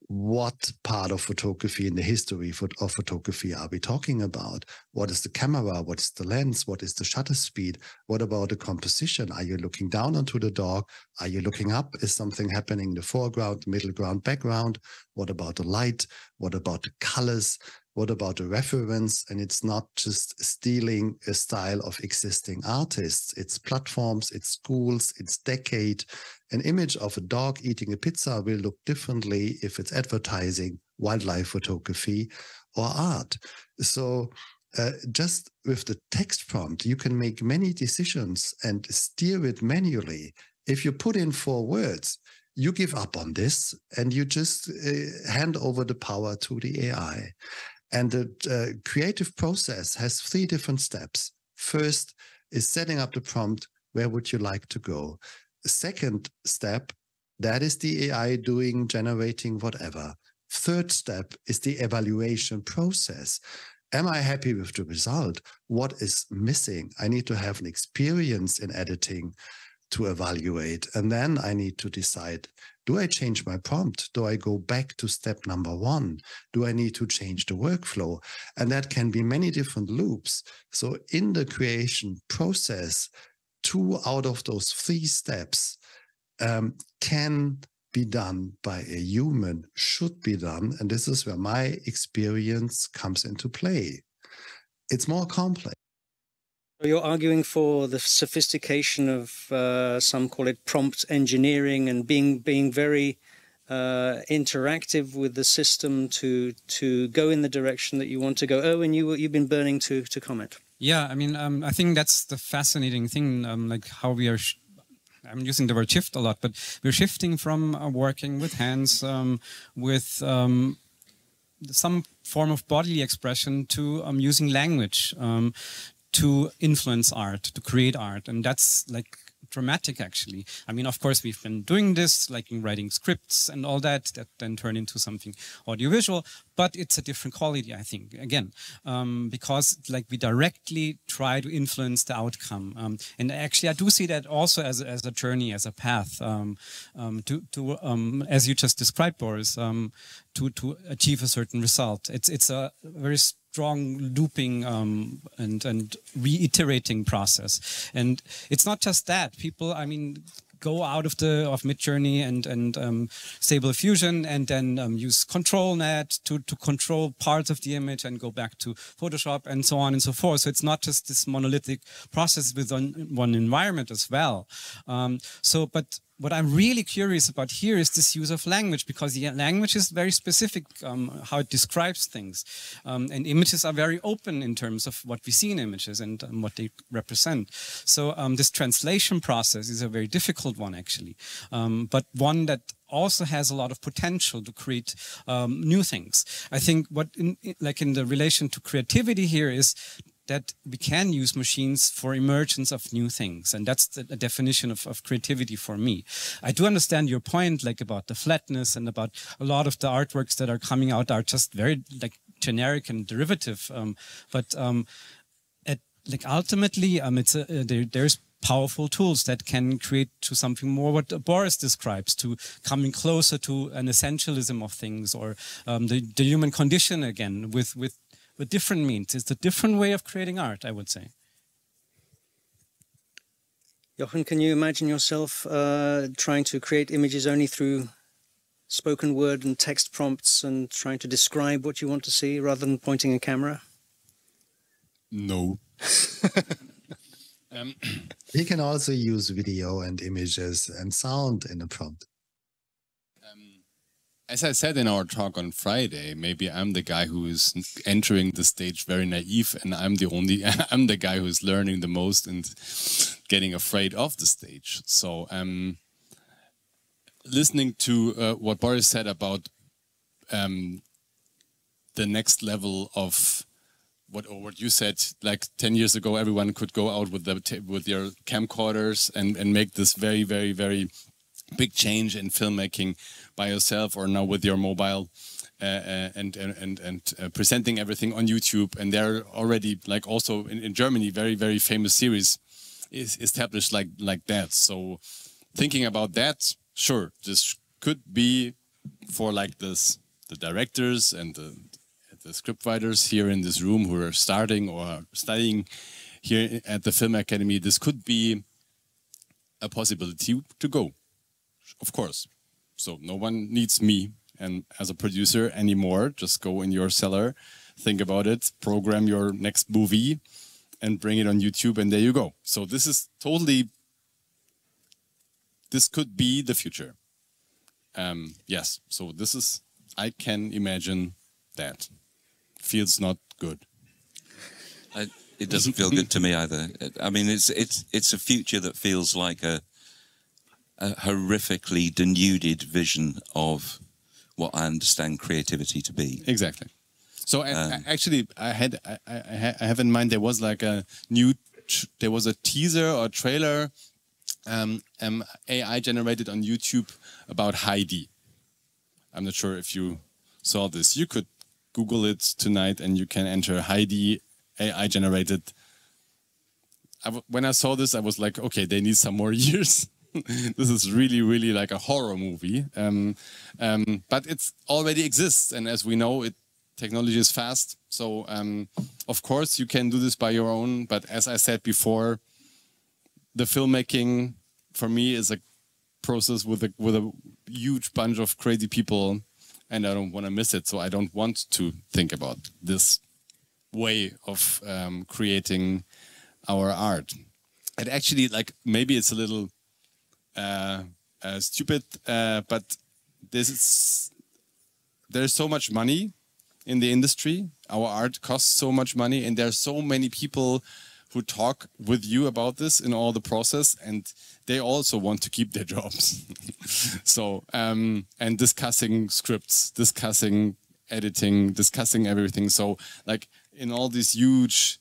what part of photography in the history of photography are we talking about? What is the camera? What is the lens? What is the shutter speed? What about the composition? Are you looking down onto the dog? Are you looking up? Is something happening in the foreground, middle ground, background? What about the light? What about the colors? What about the reference? And it's not just stealing a style of existing artists. It's platforms, it's schools, it's decade. An image of a dog eating a pizza will look differently if it's advertising, wildlife photography, or art. So just with the text prompt, you can make many decisions and steer it manually. If you put in 4 words, you give up on this and you just hand over the power to the AI. And the creative process has 3 different steps. First is setting up the prompt. Where would you like to go? The second step, that is the AI generating whatever. Third step is the evaluation process. Am I happy with the result? What is missing? I need to have an experience in editing to evaluate. And then I need to decide, do I change my prompt? Do I go back to step number 1? Do I need to change the workflow? And that can be many different loops. So in the creation process, 2 out of those 3 steps can be done by a human, should be done. And this is where my experience comes into play. It's more complex. You're arguing for the sophistication of, some call it prompt engineering, and being very interactive with the system to go in the direction that you want to go. Erwin, you've been burning to comment. Yeah, I mean, I think that's the fascinating thing, like how we are, I'm using the word shift a lot, but we're shifting from working with hands, with some form of bodily expression to using language to influence art, to create art. And that's like dramatic, actually. I mean, of course, we've been doing this, like in writing scripts and all that then turn into something audiovisual, but it's a different quality, I think, again, because like we directly try to influence the outcome. And actually, I do see that also as a journey, as a path as you just described, Boris, to achieve a certain result. It's a very strong looping and reiterating process. And it's not just that. People, I mean, go out of Midjourney and Stable Diffusion and then use ControlNet to control parts of the image and go back to Photoshop and so on and so forth. So it's not just this monolithic process within one environment as well. But what I'm really curious about here is this use of language, because the language is very specific, how it describes things. And images are very open in terms of what we see in images and what they represent. So this translation process is a very difficult one, actually, but one that also has a lot of potential to create new things. I think like in the relation to creativity here is that we can use machines for emergence of new things. And that's the definition of creativity for me. I do understand your point, like about the flatness and about a lot of the artworks that are coming out are just very like generic and derivative. Like ultimately, there's powerful tools that can create to something more what Boris describes, to coming closer to an essentialism of things, or the human condition again with different means. It's a different way of creating art, I would say. Jochen, can you imagine yourself trying to create images only through spoken word and text prompts and trying to describe what you want to see rather than pointing a camera? No. We can also use video and images and sound in a prompt. As I said in our talk on Friday, maybe I'm the guy who is entering the stage very naive, and I'm the guy who is learning the most and getting afraid of the stage. So listening to what Boris said about the next level of what you said, like 10 years ago, everyone could go out with their camcorders and make this very, very, very big change in filmmaking by yourself, or now with your mobile and presenting everything on YouTube. And there are already, like also in Germany, very, very famous series is established like that. So thinking about that, sure, this could be for like this, the directors and the script writers here in this room who are starting or studying here at the Film Academy. This could be a possibility to go, of course. So no one needs me and as a producer anymore. Just go in your cellar, think about it, program your next movie and bring it on YouTube, and there you go. So this is totally, this could be the future. Yes, so this is, I can imagine that. Feels not good. It doesn't feel good to me either. I mean, it's a future that feels like a horrifically denuded vision of what I understand creativity to be. Exactly. So actually, I have in mind there was like a new, there was a teaser or trailer, AI generated on YouTube about Heidi. I'm not sure if you saw this. You could Google it tonight and you can enter Heidi AI generated. When I saw this, I was like, okay, they need some more years. This is really, really like a horror movie. But it already exists. And as we know, technology is fast. So, of course, you can do this by your own. But as I said before, the filmmaking for me is a process with a huge bunch of crazy people. And I don't want to miss it, so I don't want to think about this way of creating our art. And actually, like, maybe it's a little stupid, but there's so much money in the industry. Our art costs so much money, and there's so many people who talk with you about this in all the process, and they also want to keep their jobs. So, and discussing scripts, discussing editing, discussing everything. So, like in all these huge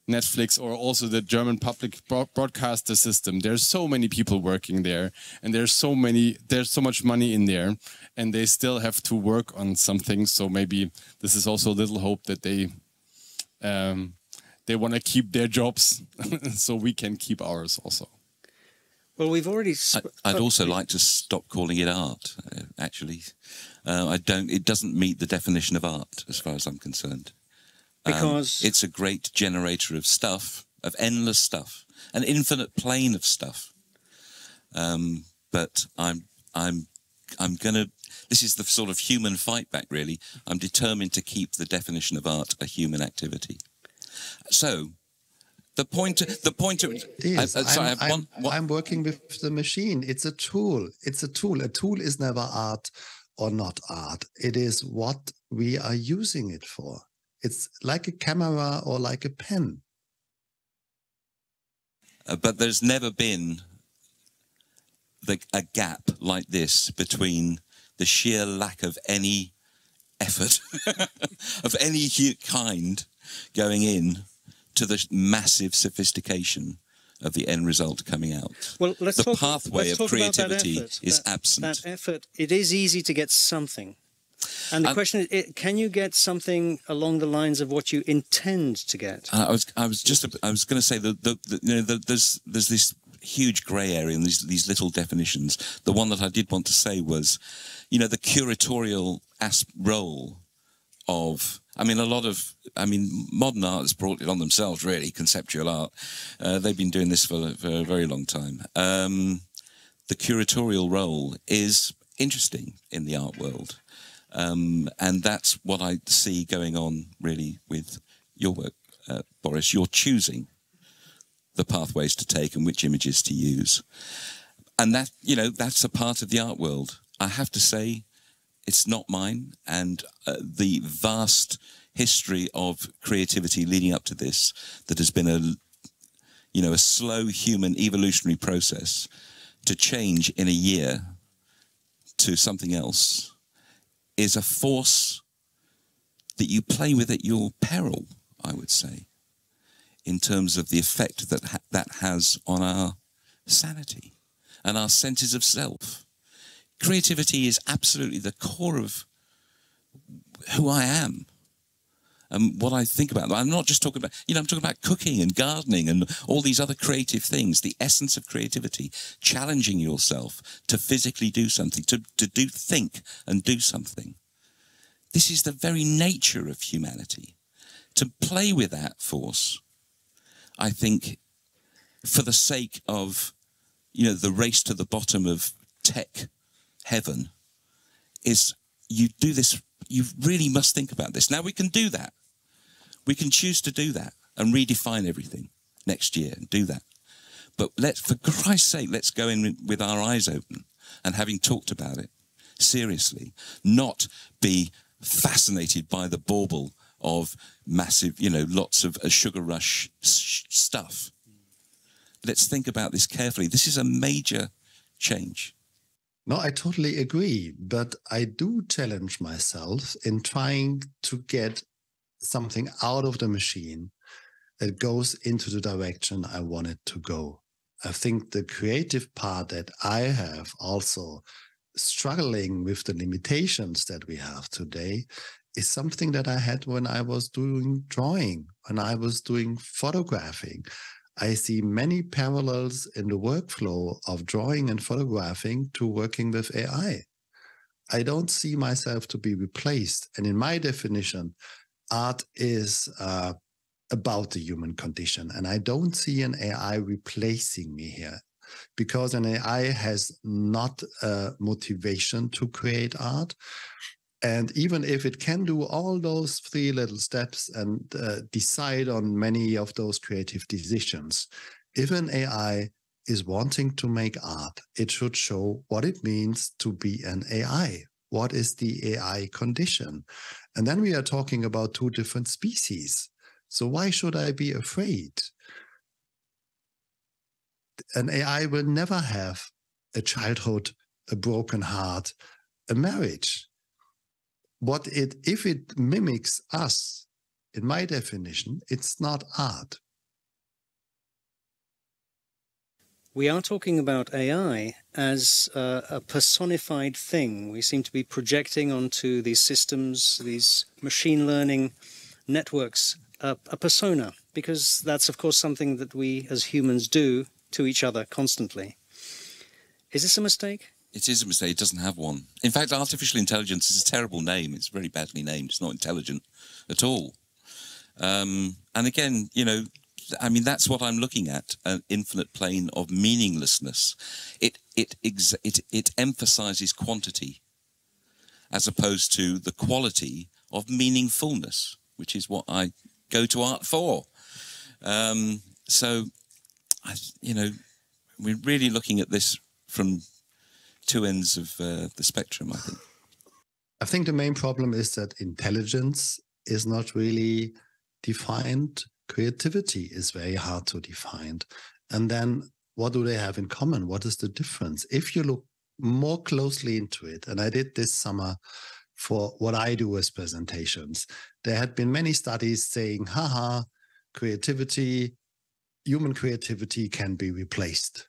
Netflix or also the German public broadcaster system, there's so many people working there, and there's so much money in there, and they still have to work on something. So maybe this is also a little hope that they want to keep their jobs so we can keep ours also. Well, we've already... I'd also like to stop calling it art, actually. It doesn't meet the definition of art, as far as I'm concerned. Because... it's a great generator of stuff, of endless stuff, an infinite plane of stuff. But I'm gonna... This is the sort of human fight back, really. I'm determined to keep the definition of art a human activity. So, the point is, I'm working with the machine. It's a tool. It's a tool. A tool is never art or not art. It is what we are using it for. It's like a camera or like a pen. But there's never been a gap like this between the sheer lack of any effort of any kind going in to the massive sophistication of the end result coming out. Well, the pathway of creativity is absent. That effort, it is easy to get something. And the question is, can you get something along the lines of what you intend to get? I was going to say that there's this huge grey area and these little definitions. The one that I did want to say was, the curatorial role of, modern art has brought it on themselves, really, conceptual art. They've been doing this for a very long time. The curatorial role is interesting in the art world. And that's what I see going on, really, with your work, Boris. You're choosing the pathways to take and which images to use. And that, that's a part of the art world. I have to say, it's not mine. And the vast history of creativity leading up to this, that has been a slow human evolutionary process to change in a year to something else is a force that you play with at your peril, I would say, in terms of the effect that that has on our sanity and our senses of self. Creativity is absolutely the core of who I am and what I think about. I'm not just talking about, I'm talking about cooking and gardening and all these other creative things, the essence of creativity, challenging yourself to physically do something, to think and do something. This is the very nature of humanity. To play with that force, I think, for the sake of, the race to the bottom of tech heaven, is you do this, you really must think about this. Now we can do that. We can choose to do that and redefine everything next year and do that. But for Christ's sake, let's go in with our eyes open and having talked about it seriously, not be fascinated by the bauble of massive, lots of sugar rush stuff. Let's think about this carefully. This is a major change. No, I totally agree. But I do challenge myself in trying to get something out of the machine that goes into the direction I want it to go. I think the creative part that I have also struggling with the limitations that we have today is something that I had when I was doing drawing, when I was doing photographing. I see many parallels in the workflow of drawing and photographing to working with AI. I don't see myself to be replaced. And in my definition, art is about the human condition. And I don't see an AI replacing me here, because an AI has not a motivation to create art. And even if it can do all those 3 little steps and decide on many of those creative decisions, if an AI is wanting to make art, it should show what it means to be an AI. What is the AI condition? And then we are talking about 2 different species. So why should I be afraid? An AI will never have a childhood, a broken heart, a marriage. If it mimics us, in my definition, it's not art. We are talking about AI as a personified thing. We seem to be projecting onto these systems, these machine learning networks, a persona, because that's, of course, something that we as humans do to each other constantly. Is this a mistake? It is a mistake. It doesn't have one. In fact, artificial intelligence is a terrible name. It's very badly named. It's not intelligent at all. And again, that's what I'm looking at, an infinite plane of meaninglessness. It emphasizes quantity as opposed to the quality of meaningfulness, which is what I go to art for. We're really looking at this from 2 ends of the spectrum, I think. I think the main problem is that intelligence is not really defined. Creativity is very hard to define. And then what do they have in common? What is the difference? If you look more closely into it, and I did this summer for what I do as presentations, there had been many studies saying, human creativity can be replaced.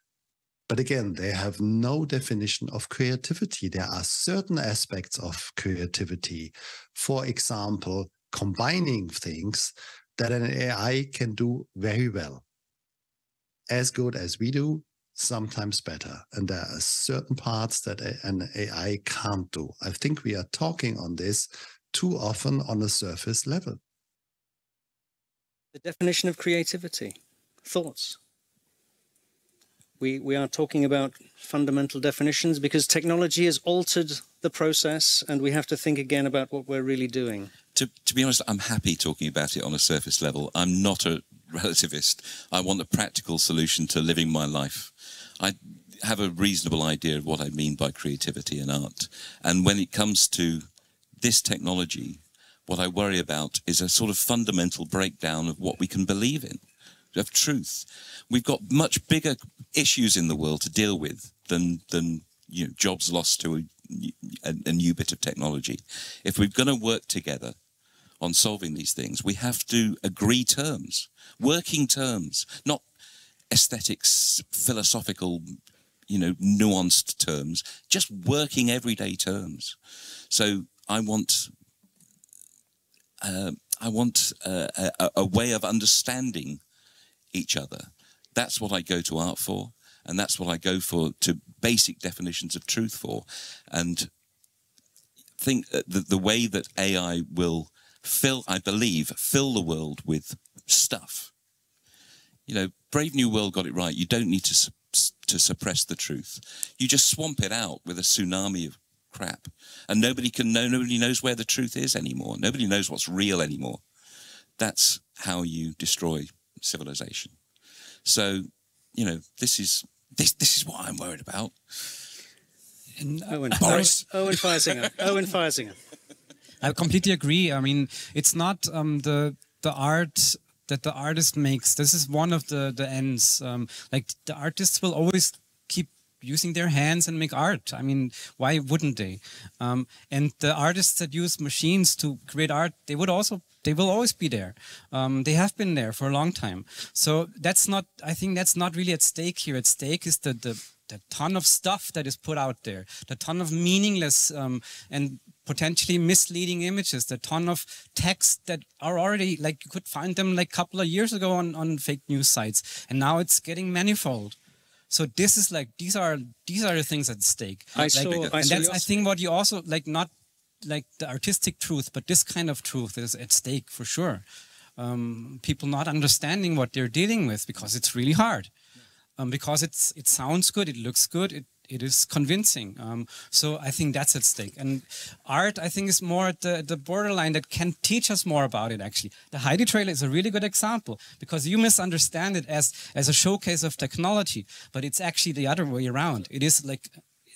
But again, they have no definition of creativity. There are certain aspects of creativity, for example, combining things that an AI can do very well. As good as we do, sometimes better. And there are certain parts that an AI can't do. I think we are talking on this too often on a surface level. The definition of creativity, thoughts. We are talking about fundamental definitions because technology has altered the process and we have to think again about what we're really doing. To be honest, I'm happy talking about it on a surface level. I'm not a relativist. I want a practical solution to living my life. I have a reasonable idea of what I mean by creativity and art. And when it comes to this technology, what I worry about is a sort of fundamental breakdown of what we can believe in, of truth. We've got much bigger issues in the world to deal with than jobs lost to a new bit of technology. If we're going to work together on solving these things, we have to agree terms, working terms, not aesthetics, philosophical, nuanced terms, just working everyday terms. So I want a way of understanding each other. That's what I go to art for, and that's what I go for to basic definitions of truth for. And think that the way that AI will I believe, fill the world with stuff. Brave New World got it right. You don't need to suppress the truth. You just swamp it out with a tsunami of crap, and nobody knows where the truth is anymore. Nobody knows what's real anymore. That's how you destroy civilization. So, this is what I'm worried about. And Boris. Owen Feyersinger. I completely agree. I mean, it's not the art that the artist makes. This is one of the ends. Like the artists will always keep using their hands and make art. I mean, why wouldn't they? And the artists that use machines to create art, they will always be there. They have been there for a long time. So I think that's not really at stake here. At stake is the ton of stuff that is put out there, the ton of meaningless and potentially misleading images, the ton of text that are already, like, you could find them like a couple of years ago on fake news sites, and now it's getting manifold. So this is like, these are the things at stake. I think what you also, like, not like the artistic truth, but this kind of truth is at stake for sure. People not understanding what they're dealing with because it's really hard. Because it sounds good, it looks good, it is convincing. So I think that's at stake. And art, I think, is more at the borderline that can teach us more about it, actually. The Heidi trailer is a really good example, because you misunderstand it as a showcase of technology, but it's actually the other way around. It is like,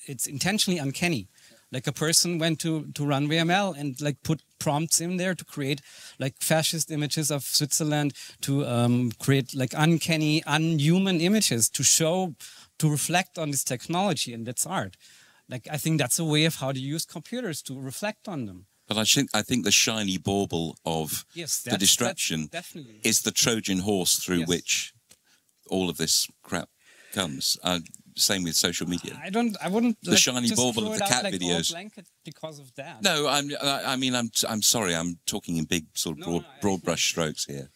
it's intentionally uncanny. Like a person went to Runway ML and like put prompts in there to create like fascist images of Switzerland, to create like uncanny, unhuman images to reflect on this technology, and that's art. Like, I think that's a way of how to use computers to reflect on them. But I think the shiny bauble of the distraction is the Trojan horse through which all of this crap comes. Same with social media. I wouldn't. The shiny bauble of the cat like videos. Because of that. No, I'm sorry. I'm talking in big sort of broad brush strokes here.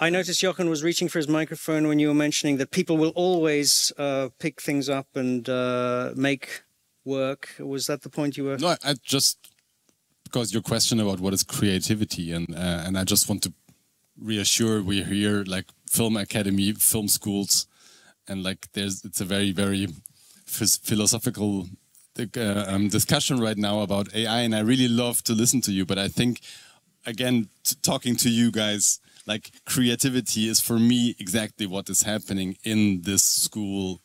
I noticed Jochen was reaching for his microphone when you were mentioning that people will always pick things up and make work. Was that the point you were? No, I just, because your question about what is creativity, and I just want to reassure we're here, like Film Academy, film schools. And like, it's a very, very philosophical discussion right now about AI, and I really love to listen to you. But I think, again, talking to you guys, like, creativity is for me exactly what is happening in this school,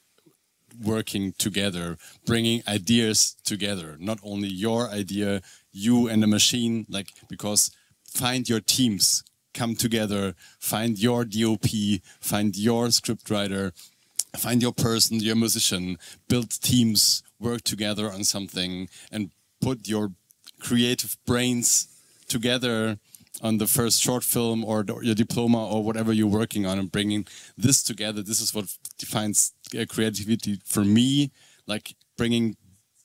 working together, bringing ideas together. Not only your idea, you and the machine, like, because find your teams, come together, find your DOP, find your scriptwriter, find your person, your musician, build teams, work together on something, and put your creative brains together on the first short film or your diploma or whatever you're working on, and bringing this together. This is what defines creativity for me, like bringing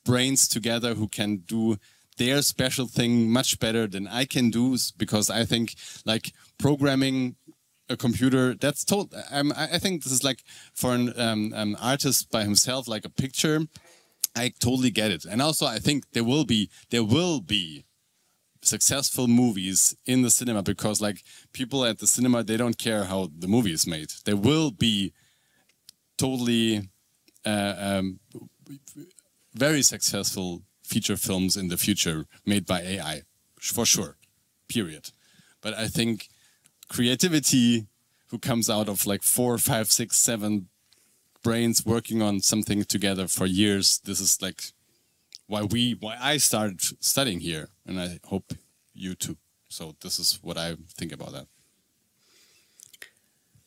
brains together who can do their special thing much better than I can do, because I think like programming a computer, that's total. I think this is like for an artist by himself, like a picture. I totally get it, and also I think there will be successful movies in the cinema, because like people at the cinema, they don't care how the movie is made. There will be totally very successful feature films in the future made by AI, for sure. Period. But I think creativity, who comes out of like 4, 5, 6, 7 brains working on something together for years. This is like why I started studying here, and I hope you too. So this is what I think about that.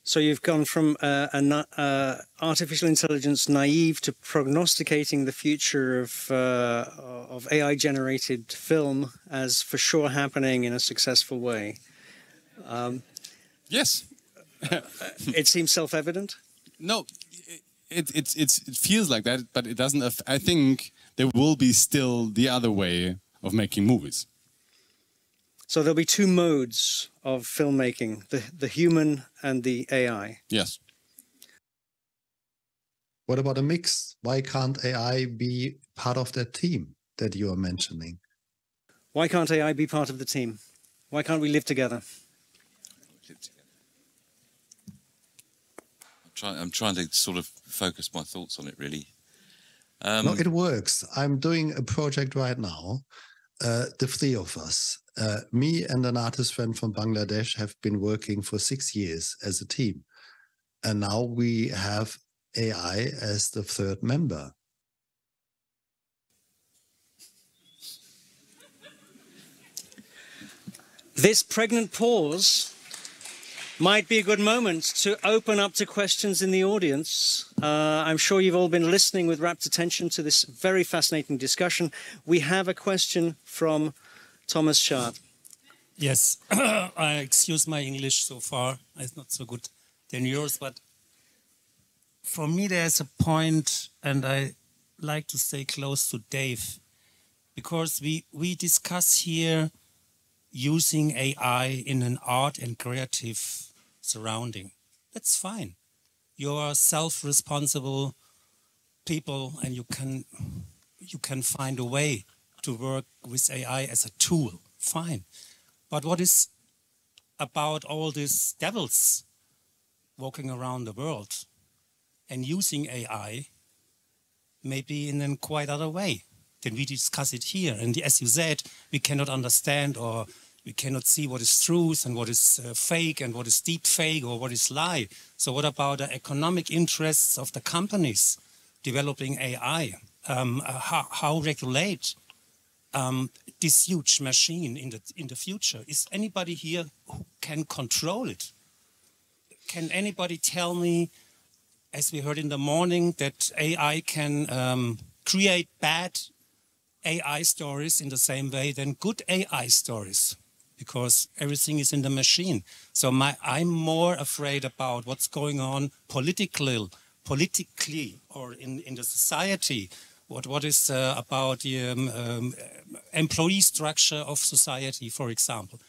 So you've gone from artificial intelligence naive to prognosticating the future of AI-generated film as for sure happening in a successful way. Yes. It seems self-evident. No, it feels like that, but it doesn't. I think there will be still the other way of making movies. So there'll be two modes of filmmaking, the human and the AI. Yes. What about a mix? Why can't AI be part of that team that you are mentioning? Why can't AI be part of the team? Why can't we live together? I'm trying to sort of focus my thoughts on it, really. No, it works. I'm doing a project right now. The three of us, me and an artist friend from Bangladesh, have been working for 6 years as a team. And now we have AI as the third member. This pregnant pause might be a good moment to open up to questions in the audience. I'm sure you've all been listening with rapt attention to this very fascinating discussion. We have a question from Thomas Schad. Yes, I excuse my English so far. It's not so good than yours, but for me there's a point, and I like to stay close to Dave, because we discuss here using AI in an art and creative surrounding. That's fine. You are self-responsible people, and you can find a way to work with AI as a tool. Fine. But what is about all these devils walking around the world and using AI maybe in a quite other way? Then we discuss it here. And as you said, we cannot understand, or we cannot see what is truth and what is fake and what is deep fake or what is lie. So what about the economic interests of the companies developing AI? How regulate this huge machine in the future? Is anybody here who can control it? Can anybody tell me, as we heard in the morning, that AI can create bad AI stories in the same way than good AI stories? Because everything is in the machine. So I'm more afraid about what's going on politically or in the society. What is about the employee structure of society, for example.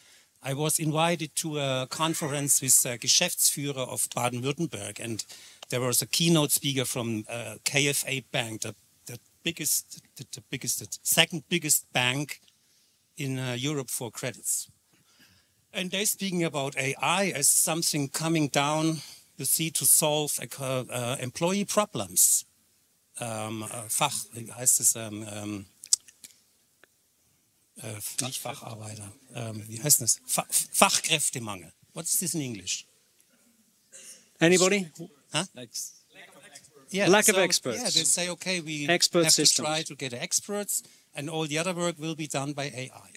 I was invited to a conference with Geschäftsführer of Baden-Württemberg, and there was a keynote speaker from KFA Bank, the second biggest bank in Europe for credits. And they're speaking about AI as something coming down, you see, to solve employee problems. Wie heißt es? Nicht Facharbeiter. Wie heißt das? Fachkräftemangel. What's this in English? Anybody? Huh? Yeah, lack of experts. Yeah, they say, okay, we Expert have systems. to try to get experts, and all the other work will be done by AI.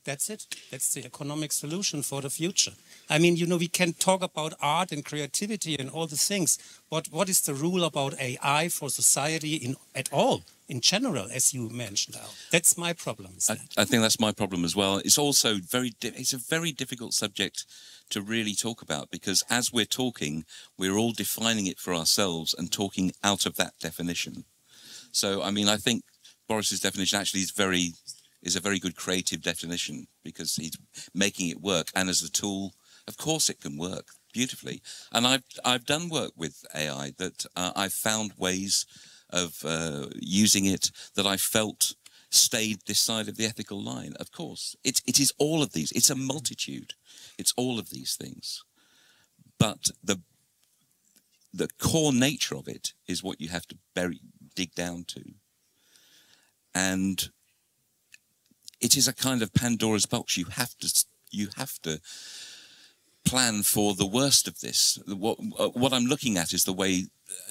That's it. That's the economic solution for the future. I mean, you know, we can talk about art and creativity and all the things, but what is the rule about AI for society at all, in general, as you mentioned, Al? That's my problem. I think that's my problem as well. It's also it's a very difficult subject to really talk about, because as we're talking, we're all defining it for ourselves and talking out of that definition. So, I mean, I think Boris's definition actually is a very good creative definition, because he's making it work, and as a tool, of course it can work beautifully. And I've done work with AI that I've found ways of using it that I felt stayed this side of the ethical line. Of course, it is all of these. It's a multitude. It's all of these things. But the core nature of it is what you have to dig down to. And it is a kind of Pandora's box. You have to plan for the worst of this. What I'm looking at is the way,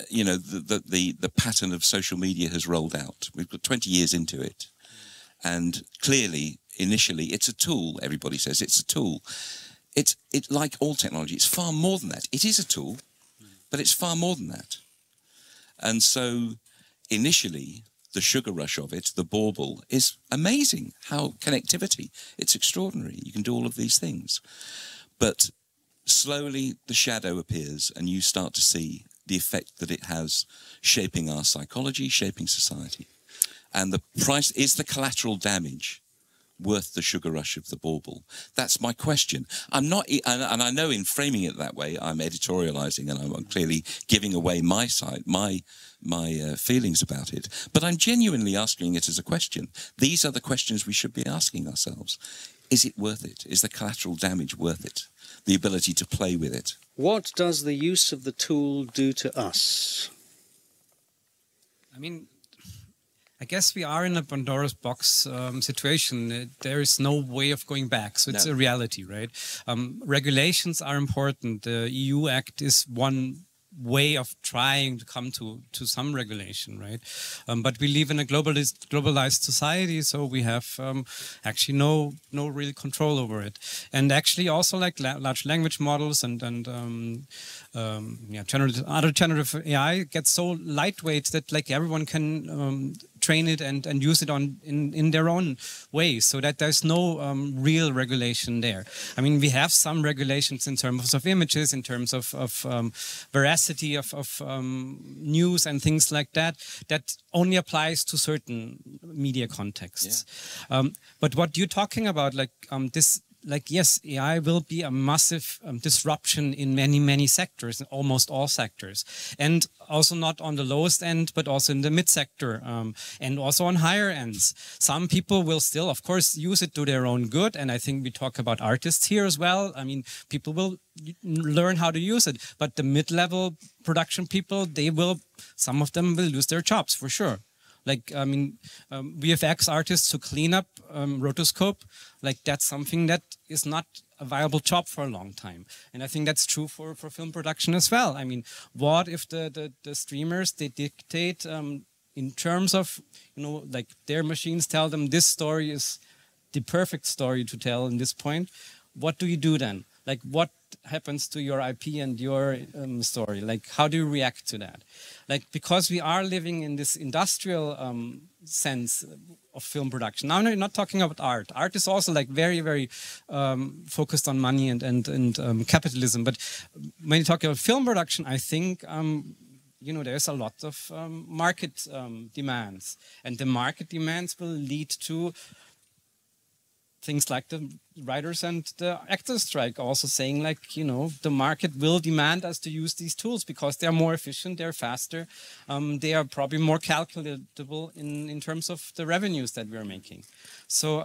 you know, the pattern of social media has rolled out. We've got 20 years into it, and clearly, initially, it's a tool. Everybody says it's a tool. It's like all technology, it's far more than that. It is a tool, but it's far more than that. And so initially, the sugar rush of it, the bauble, is amazing. How connectivity, it's extraordinary. You can do all of these things. But slowly the shadow appears and you start to see the effect that it has shaping our psychology, shaping society. And the price, is the collateral damage worth the sugar rush of the bauble? That's my question. I'm not, and I know in framing it that way, I'm editorializing and I'm clearly giving away my side, my feelings about it. But I'm genuinely asking it as a question. These are the questions we should be asking ourselves. Is it worth it? Is the collateral damage worth it? The ability to play with it. What does the use of the tool do to us? I mean, I guess we are in a Pandora's box situation. There is no way of going back. So it's a reality, right? Regulations are important. The EU Act is one way of trying to come to some regulation, right? But we live in a globalized society, so we have actually no real control over it. And actually also like large language models and other generative AI gets so lightweight that like everyone can train it and use it in their own way, so that there's no real regulation there. I mean, we have some regulations in terms of images, in terms of veracity of news and things like that, that only applies to certain media contexts. Yeah. But what you're talking about, like this, like, yes, AI will be a massive disruption in many sectors, in almost all sectors. And also not on the lowest end, but also in the mid-sector and also on higher ends. Some people will still, of course, use it to their own good. And I think we talk about artists here as well. I mean, people will learn how to use it. But the mid-level production people, some of them will lose their jobs for sure. Like, I mean, VFX artists who clean up rotoscope, like that's something that is not a viable job for a long time. And I think that's true for film production as well. I mean, what if the streamers, they dictate in terms of, you know, like their machines tell them this story is the perfect story to tell in this point. What do you do then? Like, what happens to your IP and your story? Like, how do you react to that? Like, because we are living in this industrial sense of film production. Now, I'm not talking about art. Art is also like very focused on money and capitalism. But when you talk about film production, I think you know, there's a lot of market demands, and the market demands will lead to things like the writers and the actors strike also saying, like, you know, the market will demand us to use these tools because they're more efficient, they're faster, they are probably more calculable in terms of the revenues that we're making. So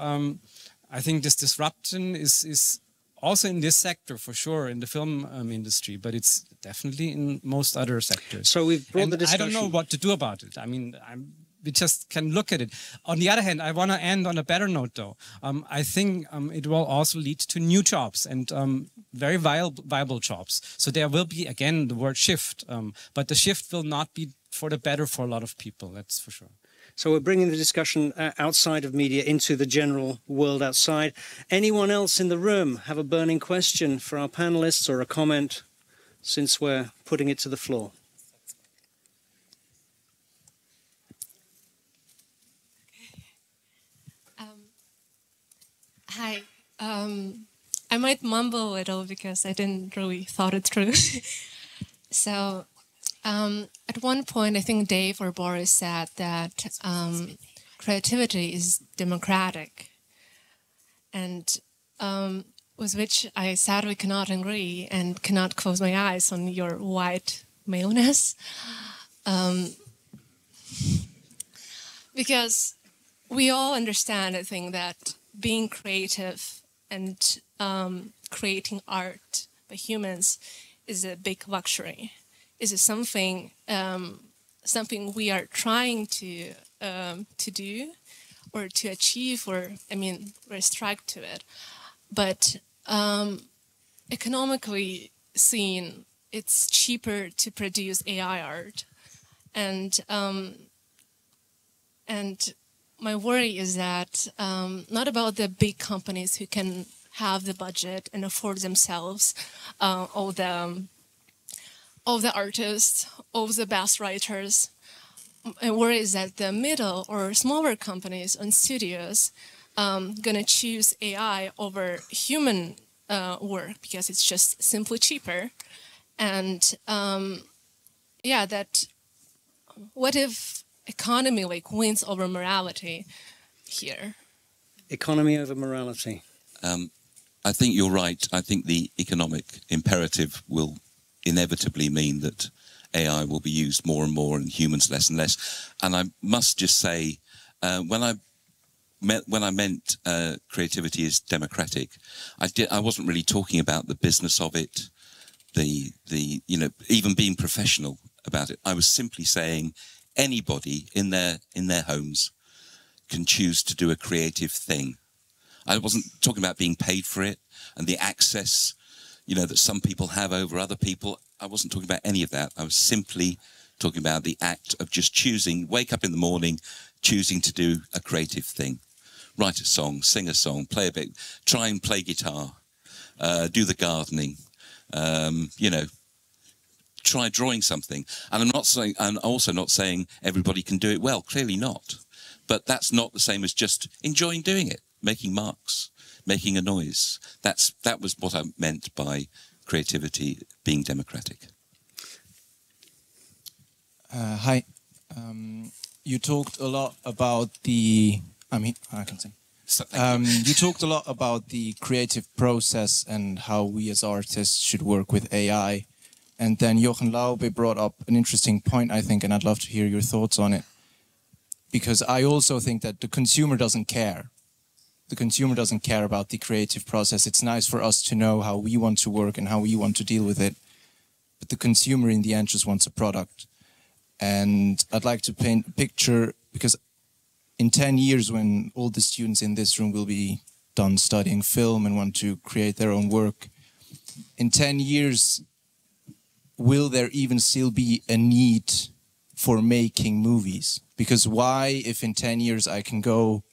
I think this disruption is also in this sector for sure, in the film industry, but it's definitely in most other sectors. So we've brought the discussion. I don't know what to do about it. I mean, we just can look at it. On the other hand, I want to end on a better note, though. I think it will also lead to new jobs and very viable jobs. So there will be, again, the word shift, but the shift will not be for the better for a lot of people, that's for sure. So we're bringing the discussion outside of media into the general world outside. Anyone else in the room have a burning question for our panelists or a comment, since we're putting it to the floor? Hi. I might mumble a little because I didn't really thought it through. So at one point, I think Dave or Boris said that creativity is democratic, and with which I sadly cannot agree and cannot close my eyes on your white maleness. Because we all understand, I think, that being creative and creating art by humans is a big luxury. Is something something we are trying to do or to achieve, or I mean, we're strike to it. But economically seen, it's cheaper to produce AI art, and my worry is that not about the big companies who can have the budget and afford themselves all the artists, all the best writers. And whereas that the middle or smaller companies and studios gonna choose AI over human work because it's just simply cheaper. And yeah, that what if economy like wins over morality here? Economy over morality. I think you're right. I think the economic imperative will inevitably mean that AI will be used more and more and humans less and less. And I must just say, when I meant creativity is democratic, I wasn't really talking about the business of it, the you know, even being professional about it. I was simply saying anybody in their homes can choose to do a creative thing. I wasn't talking about being paid for it and the access, you know, that some people have over other people. I wasn't talking about any of that. I was simply talking about the act of just choosing, wake up in the morning, choosing to do a creative thing. Write a song, sing a song, play a bit, try and play guitar, do the gardening, you know, try drawing something. And I'm also not saying everybody can do it well, clearly not. But that's not the same as just enjoying doing it, making marks, making a noise. That was what I meant by creativity being democratic. Hi. You talked a lot about the... I can sing. You talked a lot about the creative process and how we as artists should work with AI. And then Jochen Laube brought up an interesting point, I think, and I'd love to hear your thoughts on it. Because I also think that the consumer doesn't care. The consumer doesn't care about the creative process. It's nice for us to know how we want to work and how we want to deal with it. But the consumer in the end just wants a product. And I'd like to paint a picture, because in 10 years, when all the students in this room will be done studying film and want to create their own work, in 10 years, will there even still be a need for making movies? Because why, if in 10 years I can go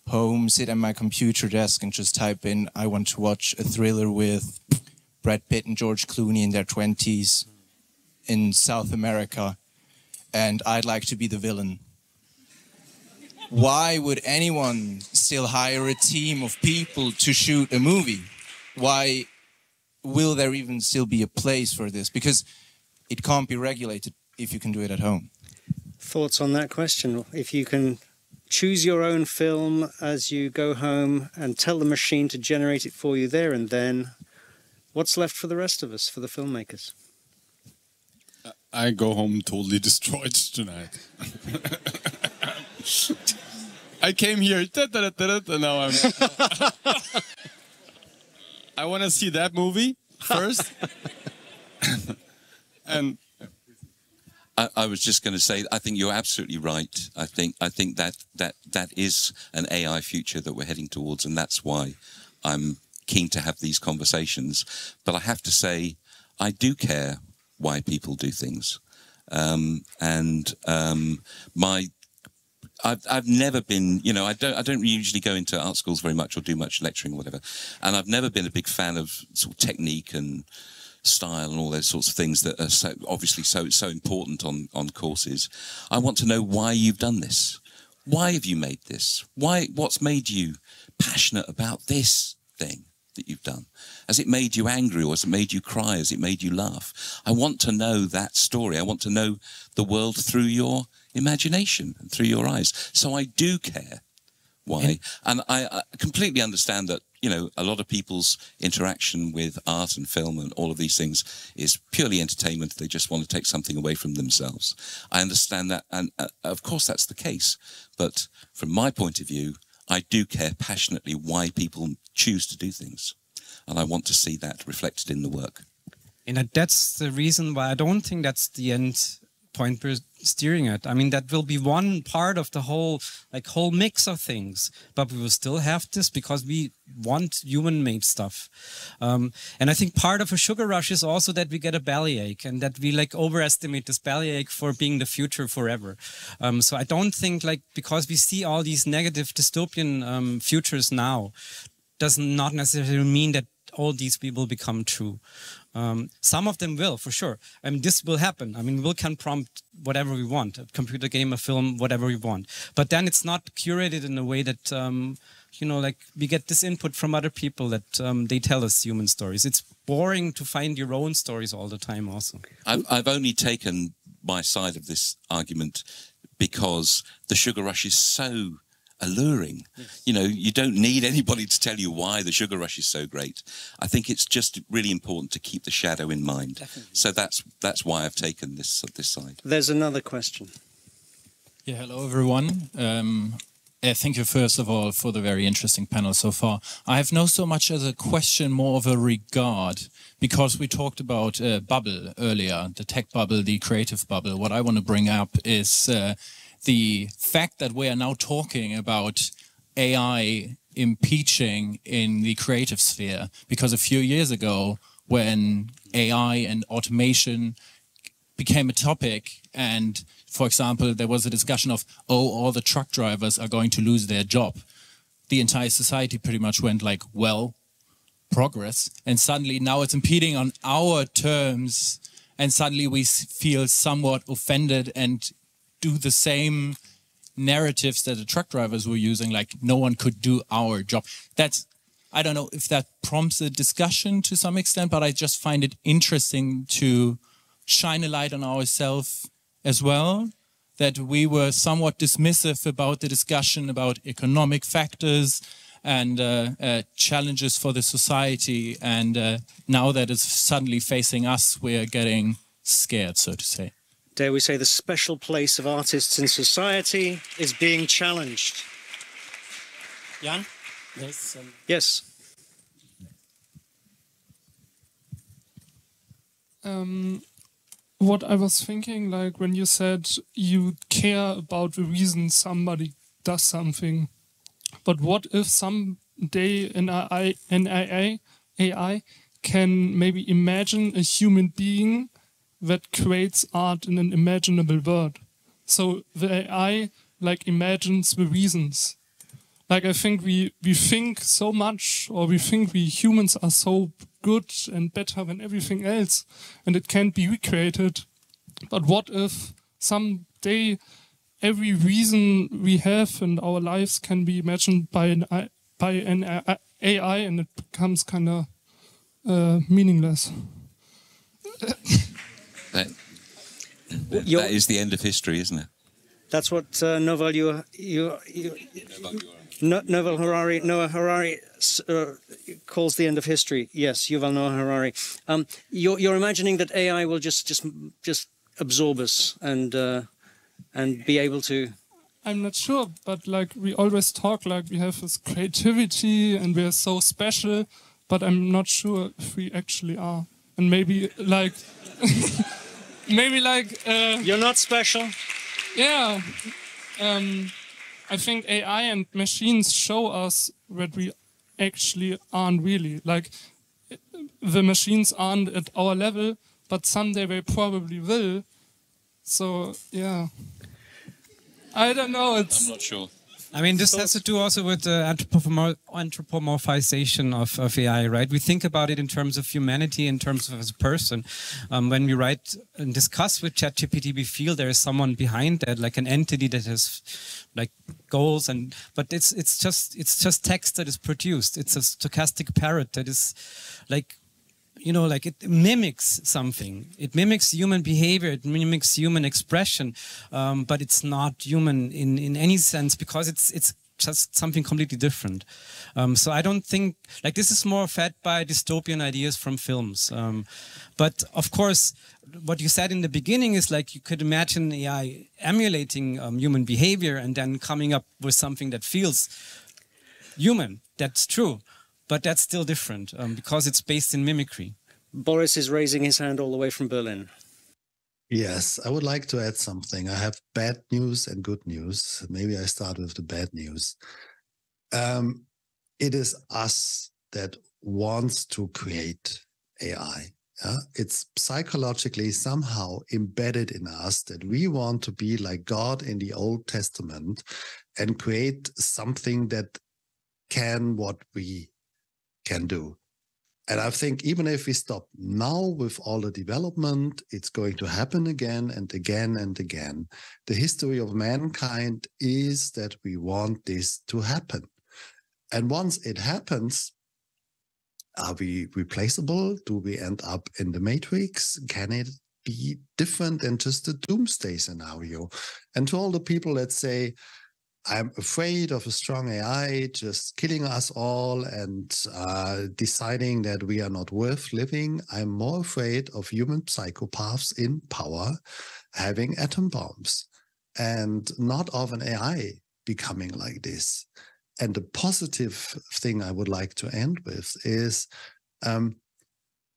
home, sit at my computer desk and just type in, I want to watch a thriller with Brad Pitt and George Clooney in their 20s in South America, and I'd like to be the villain. Why would anyone still hire a team of people to shoot a movie? Why will there even still be a place for this? Because it can't be regulated if you can do it at home. Thoughts on that question? If you can choose your own film as you go home and tell the machine to generate it for you there and then, what's left for the rest of us, for the filmmakers? I go home totally destroyed tonight. I came here, and now I'm... I want to see that movie first. And I was just going to say, I think you're absolutely right. I think that is an AI future that we're heading towards, and that's why I'm keen to have these conversations. But I have to say, I do care why people do things, I've never been, you know, I don't usually go into art schools very much or do much lecturing or whatever, and I've never been a big fan of sort of technique and style and all those sorts of things that are obviously so important on courses. I want to know why you've done this. Why have you made this? What's made you passionate about this thing that you've done? Has it made you angry, or has it made you cry? Has it made you laugh? I want to know that story. I want to know the world through your imagination and through your eyes. So I do care why. And I completely understand that, you know, a lot of people's interaction with art and film and all of these things is purely entertainment. They just want to take something away from themselves. I understand that, and of course that's the case. But from my point of view, I do care passionately why people choose to do things. And I want to see that reflected in the work. And that's the reason why I don't think that's the end point we're steering at. I mean, that will be one part of the whole mix of things, but we will still have this because we want human-made stuff. And I think part of a sugar rush is also that we get a bellyache, and that we overestimate this bellyache for being the future forever. So I don't think because we see all these negative dystopian futures now, does not necessarily mean that all these people become true. Some of them will, for sure. I mean, this will happen. I mean, we can prompt whatever we want, a computer game, a film, whatever we want. But then it's not curated in a way that, you know, like we get this input from other people that they tell us human stories. It's boring to find your own stories all the time also. I've only taken my side of this argument because the sugar rush is so alluring. Yes. You know, you don't need anybody to tell you why the sugar rush is so great. I think it's just really important to keep the shadow in mind. Definitely. So that's why I've taken this side. There's another question. Yeah, hello everyone. Thank you first of all for the very interesting panel so far. I have no so much as a question, more of a regard, because we talked about bubble earlier, the tech bubble, the creative bubble. What I want to bring up is the fact that we are now talking about AI impeaching in the creative sphere, because a few years ago when AI and automation became a topic, and for example there was a discussion of, oh, all the truck drivers are going to lose their job, the entire society pretty much went like, well, progress, and suddenly now it's impeding on our terms, and suddenly we feel somewhat offended and do the same narratives that the truck drivers were using, like no one could do our job. That's, I don't know if that prompts a discussion to some extent, but I just find it interesting to shine a light on ourselves as well, that we were somewhat dismissive about the discussion about economic factors and challenges for the society, and now that it's suddenly facing us, we're getting scared, so to say. Dare we say the special place of artists in society is being challenged. Jan? Yes. Yes. What I was thinking, like when you said you care about the reason somebody does something, but what if someday an AI can maybe imagine a human being that creates art in an imaginable world? So the AI like imagines the reasons. Like I think we think so much, or we think we humans are so good and better than everything else, and it can't be recreated. But what if someday every reason we have in our lives can be imagined by an AI, and it becomes kind of meaningless? That is the end of history, isn't it? That's what Noah Harari calls the end of history. Yes, Yuval Noah Harari. You're imagining that AI will just absorb us and be able to. I'm not sure, but like we always talk like we have this creativity and we're so special, but I'm not sure if we actually are. And maybe like, you're not special. Yeah. I think AI and machines show us that we actually aren't really. Like, the machines aren't at our level, but someday they probably will. So, yeah. I don't know. I'm not sure. I mean, this has to do also with the anthropomorphization of AI, right? We think about it in terms of humanity, in terms of as a person. When we write and discuss with ChatGPT, we feel there is someone behind that, like an entity that has like goals, but it's just text that is produced. It's a stochastic parrot that is like, you know, like it mimics something. It mimics human behavior. It mimics human expression, but it's not human in any sense, because it's just something completely different. So I don't think, like, this is more fed by dystopian ideas from films. But of course, what you said in the beginning is like you could imagine AI emulating human behavior and then coming up with something that feels human. That's true. But that's still different because it's based in mimicry. Boris is raising his hand all the way from Berlin. Yes, I would like to add something. I have bad news and good news. Maybe I start with the bad news. It is us that wants to create AI. It's psychologically somehow embedded in us that we want to be like God in the Old Testament and create something that can what we can do. And I think even if we stop now with all the development, it's going to happen again and again and again. The history of mankind is that we want this to happen. And once it happens, are we replaceable? Do we end up in the matrix? Can it be different than just a doomsday scenario? And to all the people that say, I'm afraid of a strong AI just killing us all and deciding that we are not worth living, I'm more afraid of human psychopaths in power having atom bombs and not of an AI becoming like this. And the positive thing I would like to end with is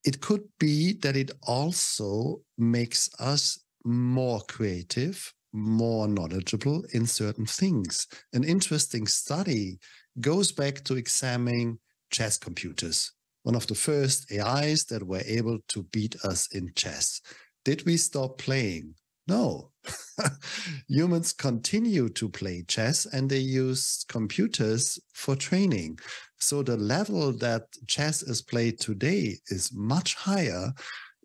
it could be that it also makes us more creative, more knowledgeable in certain things. An interesting study goes back to examining chess computers, one of the first AIs that were able to beat us in chess. Did we stop playing? No. Humans continue to play chess and they use computers for training. So the level that chess is played today is much higher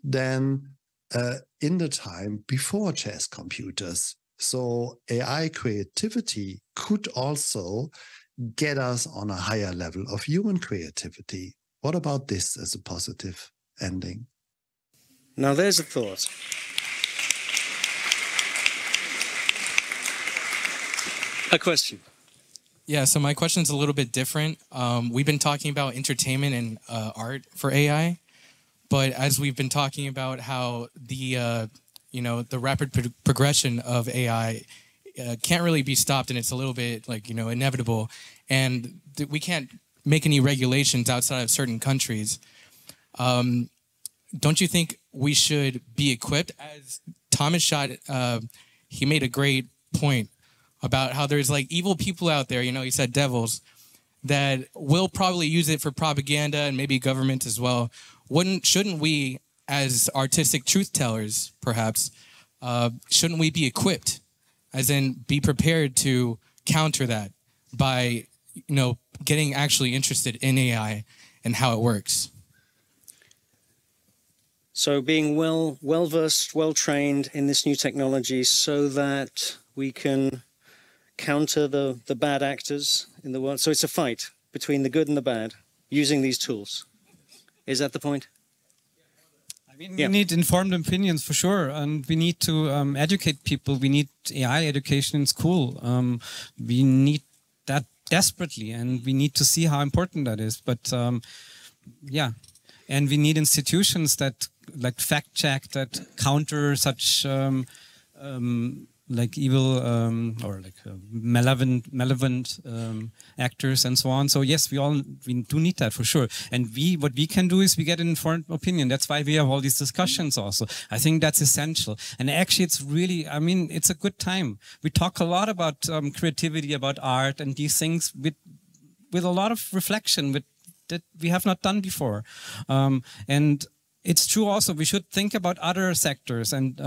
than in the time before chess computers. So AI creativity could also get us on a higher level of human creativity. What about this as a positive ending? Now there's a thought. A question. Yeah, so my question's a little bit different. We've been talking about entertainment and art for AI, but as we've been talking about how the the rapid progression of AI can't really be stopped, and it's a little bit like inevitable, and we can't make any regulations outside of certain countries. Don't you think we should be equipped? As Thomas shot, he made a great point about how there's like evil people out there, he said devils, that will probably use it for propaganda and maybe government as well. Shouldn't we, as artistic truth tellers, perhaps, shouldn't we be equipped, as in be prepared to counter that by, getting actually interested in AI and how it works? So being well-versed, well-trained in this new technology so that we can counter the bad actors in the world. So it's a fight between the good and the bad using these tools. Is that the point? We need informed opinions for sure, and we need to educate people. We need AI education in school. We need that desperately, and we need to see how important that is. But and we need institutions that fact check, that counter such evil or malevolent actors and so on. So yes, we do need that for sure. And what we can do is we get an informed opinion. That's why we have all these discussions also. I think that's essential. And actually it's really, it's a good time. We talk a lot about creativity, about art and these things with a lot of reflection that we have not done before. And it's true also, we should think about other sectors, and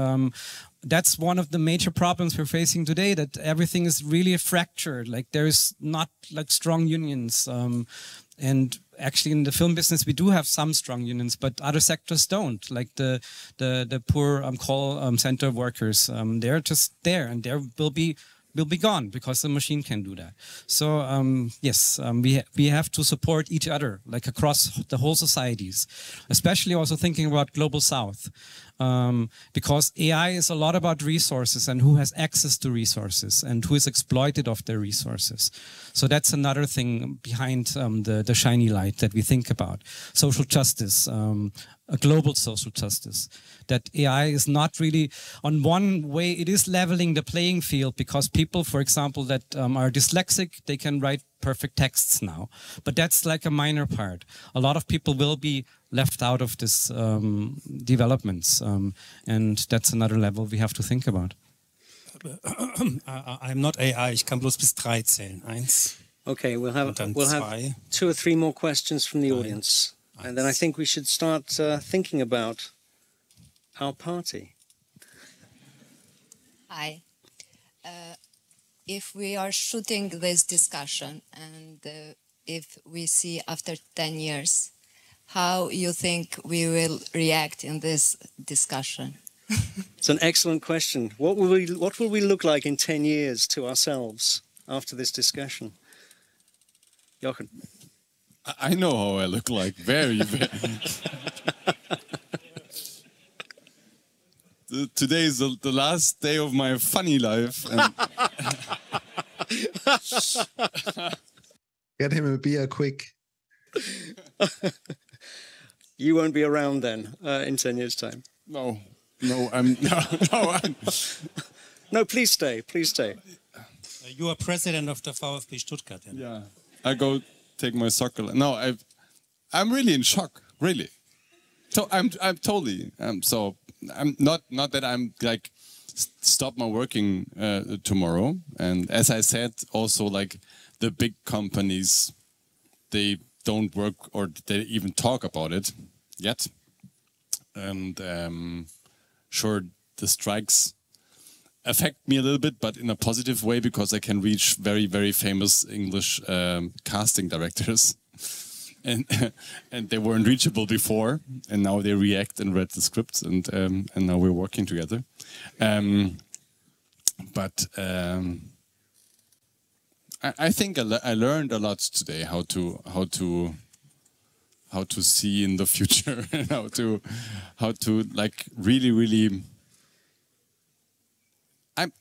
that's one of the major problems we're facing today, that everything is really fractured. Like there is not strong unions. And actually in the film business, we do have some strong unions, but other sectors don't, like the poor call center workers. They're just there, and they will be gone because the machine can do that. So yes, we have to support each other, like across the whole societies, especially also thinking about Global South, because AI is a lot about resources and who has access to resources and who is exploited of their resources. So that's another thing behind the shiny light that we think about. Social justice, a global social justice, that AI is not really, on one way, it is leveling the playing field because people, for example, that are dyslexic, they can write perfect texts now. But that's like a minor part. A lot of people will be left out of this developments. And that's another level we have to think about. I'm not AI, ich kann bloß bis 3 zählen. 1. Okay, we'll have 2 or 3 more questions from the audience. And then I think we should start thinking about our party. Hi. If we are shooting this discussion and if we see after 10 years, how you think we will react in this discussion? It's an excellent question. What will we look like in 10 years to ourselves after this discussion? Jochen. I know how I look like. Very, very. Today is the last day of my funny life. And Get him a beer quick. You won't be around then in 10 years' time. No, No, please stay. Please stay. You are president of the VfB Stuttgart. Yeah, I go take my soccer. No, I'm really in shock. Really. So I'm totally. So I'm not that I'm like stop my working tomorrow. And as I said, also like the big companies, they don't work or they even talk about it yet. And sure, the strikes affect me a little bit, but in a positive way, because I can reach very, very famous English casting directors. And they weren't reachable before, and now they react and read the scripts, and now we're working together. But I think I learned a lot today how to see in the future and how to like really. I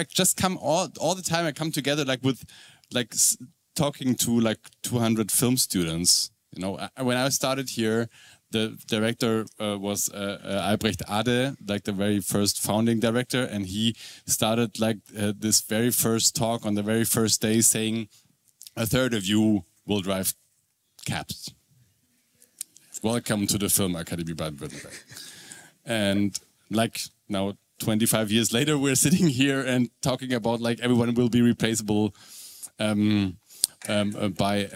just come all the time. I come together like with like talking to like 200 film students. You know, when I started here, the director was Albrecht Ade, like the very first founding director, and he started like this very first talk on the very first day, saying, "A third of you will drive cabs. Welcome to the Filmakademie Baden-Württemberg." And like now, 25 years later, we're sitting here and talking about like everyone will be replaceable by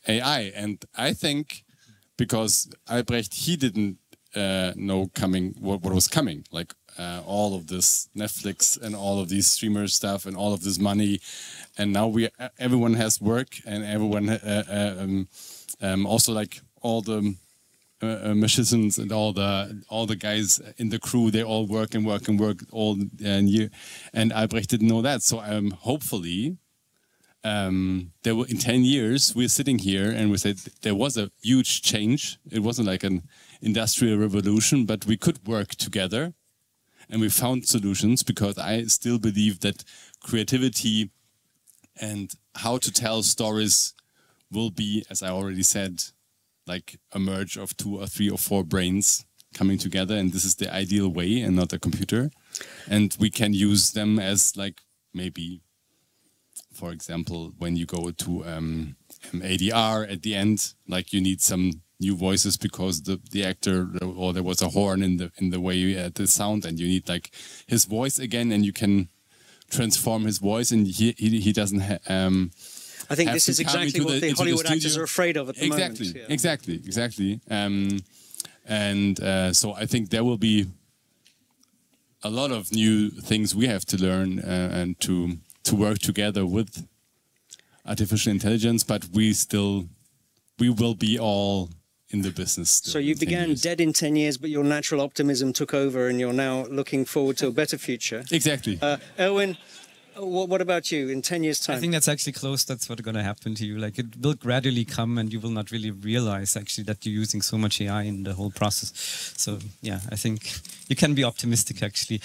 AI. And I think because Albrecht, he didn't know what was coming, like all of this Netflix and all of these streamer stuff and all of this money. And now everyone has work, and everyone also like all the musicians and all the guys in the crew, they all work all year, and Albrecht didn't know that. So hopefully there were, in 10 years we're sitting here and we said there was a huge change. It wasn't like an industrial revolution, but we could work together and we found solutions, because I still believe that creativity and how to tell stories will be, as I already said, like a merge of 2 or 3 or 4 brains coming together, and this is the ideal way and not a computer. And we can use them as like maybe, for example, when you go to ADR at the end, like you need some new voices because the actor, or there was a horn in the way at the sound, and you need like his voice again, and you can transform his voice, and he doesn't I think this is exactly what the Hollywood actors are afraid of at the moment. Yeah. Exactly. So I think there will be a lot of new things we have to learn and to work together with artificial intelligence, but we will be all in the business. So you began dead in 10 years, but your natural optimism took over, and you're now looking forward to a better future. Exactly. Erwin, what about you in 10 years' time? I think that's actually close. That's what's going to happen to you. Like, it will gradually come, and you will not really realize actually that you're using so much AI in the whole process. So yeah, I think you can be optimistic actually.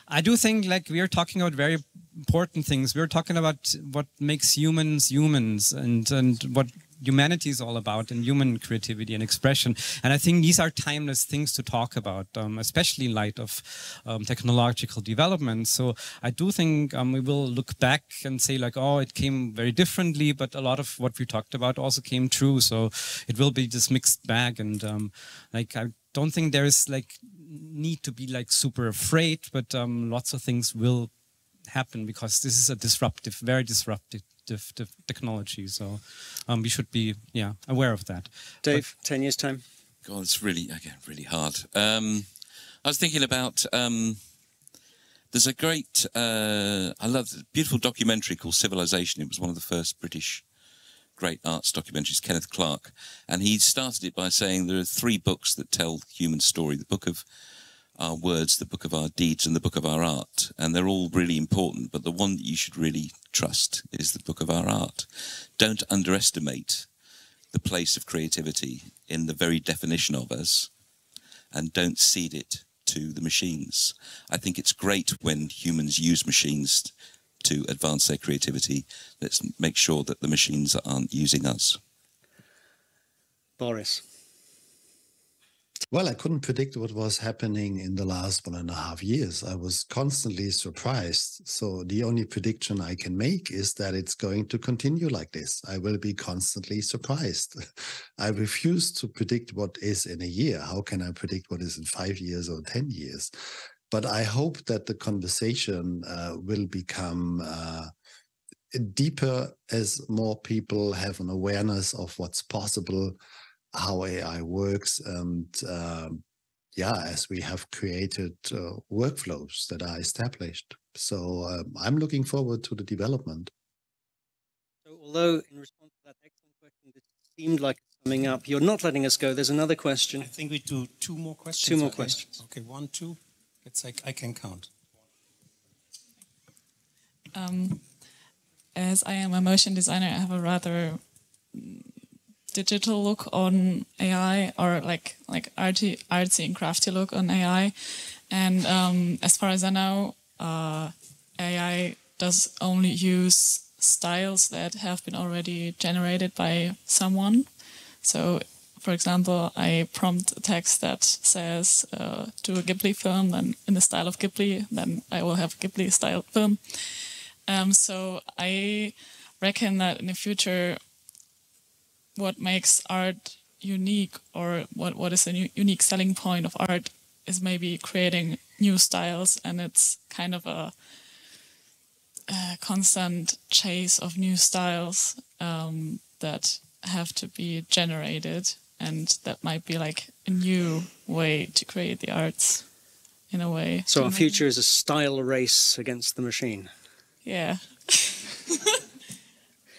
I do think like we are talking about very important things. We're talking about what makes humans humans, and what humanity is all about, and human creativity and expression. And I think these are timeless things to talk about, especially in light of technological development. So I do think we will look back and say like, oh, it came very differently, but a lot of what we talked about also came true. So it will be this mixed bag. And like, I don't think there is like need to be like super afraid, but lots of things will happen, because this is a very disruptive technology. So we should be aware of that. Dave, 10 years time? God, it's really hard. I was thinking about there's a great I love a beautiful documentary called Civilization. It was one of the first British great arts documentaries, Kenneth Clark, and he started it by saying there are 3 books that tell human story: the book of our words, the book of our deeds, and the book of our art. And they're all really important, but the one that you should really trust is the book of our art. Don't underestimate the place of creativity in the very definition of us, and don't cede it to the machines. I think it's great when humans use machines to advance their creativity. Let's make sure that the machines aren't using us. Boris. Well, I couldn't predict what was happening in the last 1.5 years. I was constantly surprised. So the only prediction I can make is that it's going to continue like this. I will be constantly surprised. I refuse to predict what is in a year. How can I predict what is in 5 years or 10 years? But I hope that the conversation will become deeper as more people have an awareness of what's possible, how AI works, and as we have created workflows that are established. So I'm looking forward to the development. So although in response to that excellent question, this seemed like coming up, you're not letting us go. There's another question. I think we do 2 more questions. 2 more okay. questions. Okay, 1, 2. It's like I can count. As I am a motion designer, I have a rather digital look on AI, or like artsy and crafty look on AI. And as far as I know, AI does only use styles that have been already generated by someone. So, for example, I prompt a text that says, do a Ghibli film, then in the style of Ghibli, then I will have a Ghibli style film. So I reckon that in the future, what makes art unique, or what is a unique selling point of art, is maybe creating new styles, and it's kind of a constant chase of new styles that have to be generated, and that might be like a new way to create the arts, in a way. So our future is a style race against the machine. Yeah.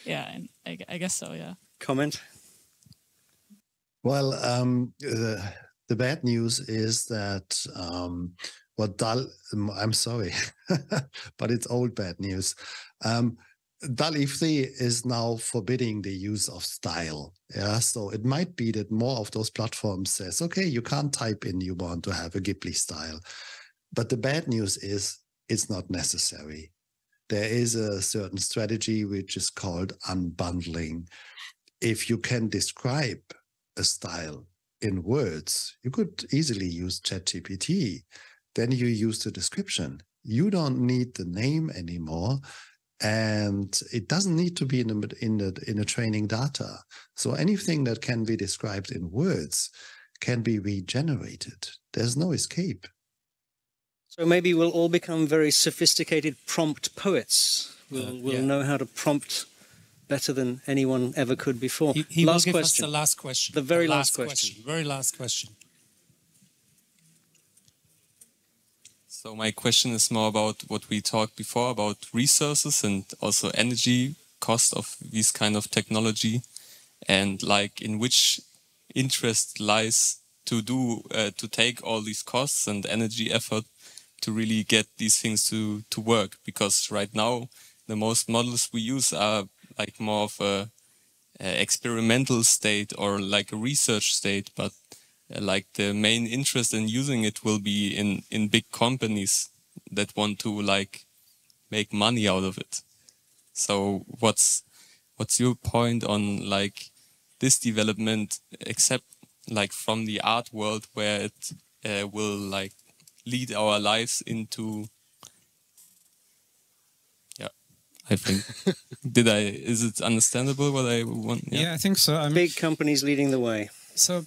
Yeah, and I guess so, yeah. Comment? Well, the bad news is that I'm sorry, but it's old bad news. DALL-E 3 is now forbidding the use of style. Yeah, so it might be that more of those platforms says, okay, you can't type in you want to have a Ghibli style. But the bad news is it's not necessary. There is a certain strategy which is called unbundling. If you can describe a style in words, you could easily use ChatGPT. Then you use the description. You don't need the name anymore. And it doesn't need to be in the training data. So anything that can be described in words can be regenerated. There's no escape. So maybe we'll all become very sophisticated prompt poets. We'll know how to prompt better than anyone ever could before. He will give us the last question. The very last question. Very last question. So my question is more about what we talked before about resources and also energy cost of this kind of technology, and like in which interest lies to take all these costs and energy effort to really get these things to work. Because right now the most models we use are like more of a experimental state or like a research state, but like the main interest in using it will be in big companies that want to like make money out of it. So what's your point on like this development, except like from the art world, where it will like lead our lives into, I think. Is it understandable what I want? Yeah, I think so. Big companies leading the way. So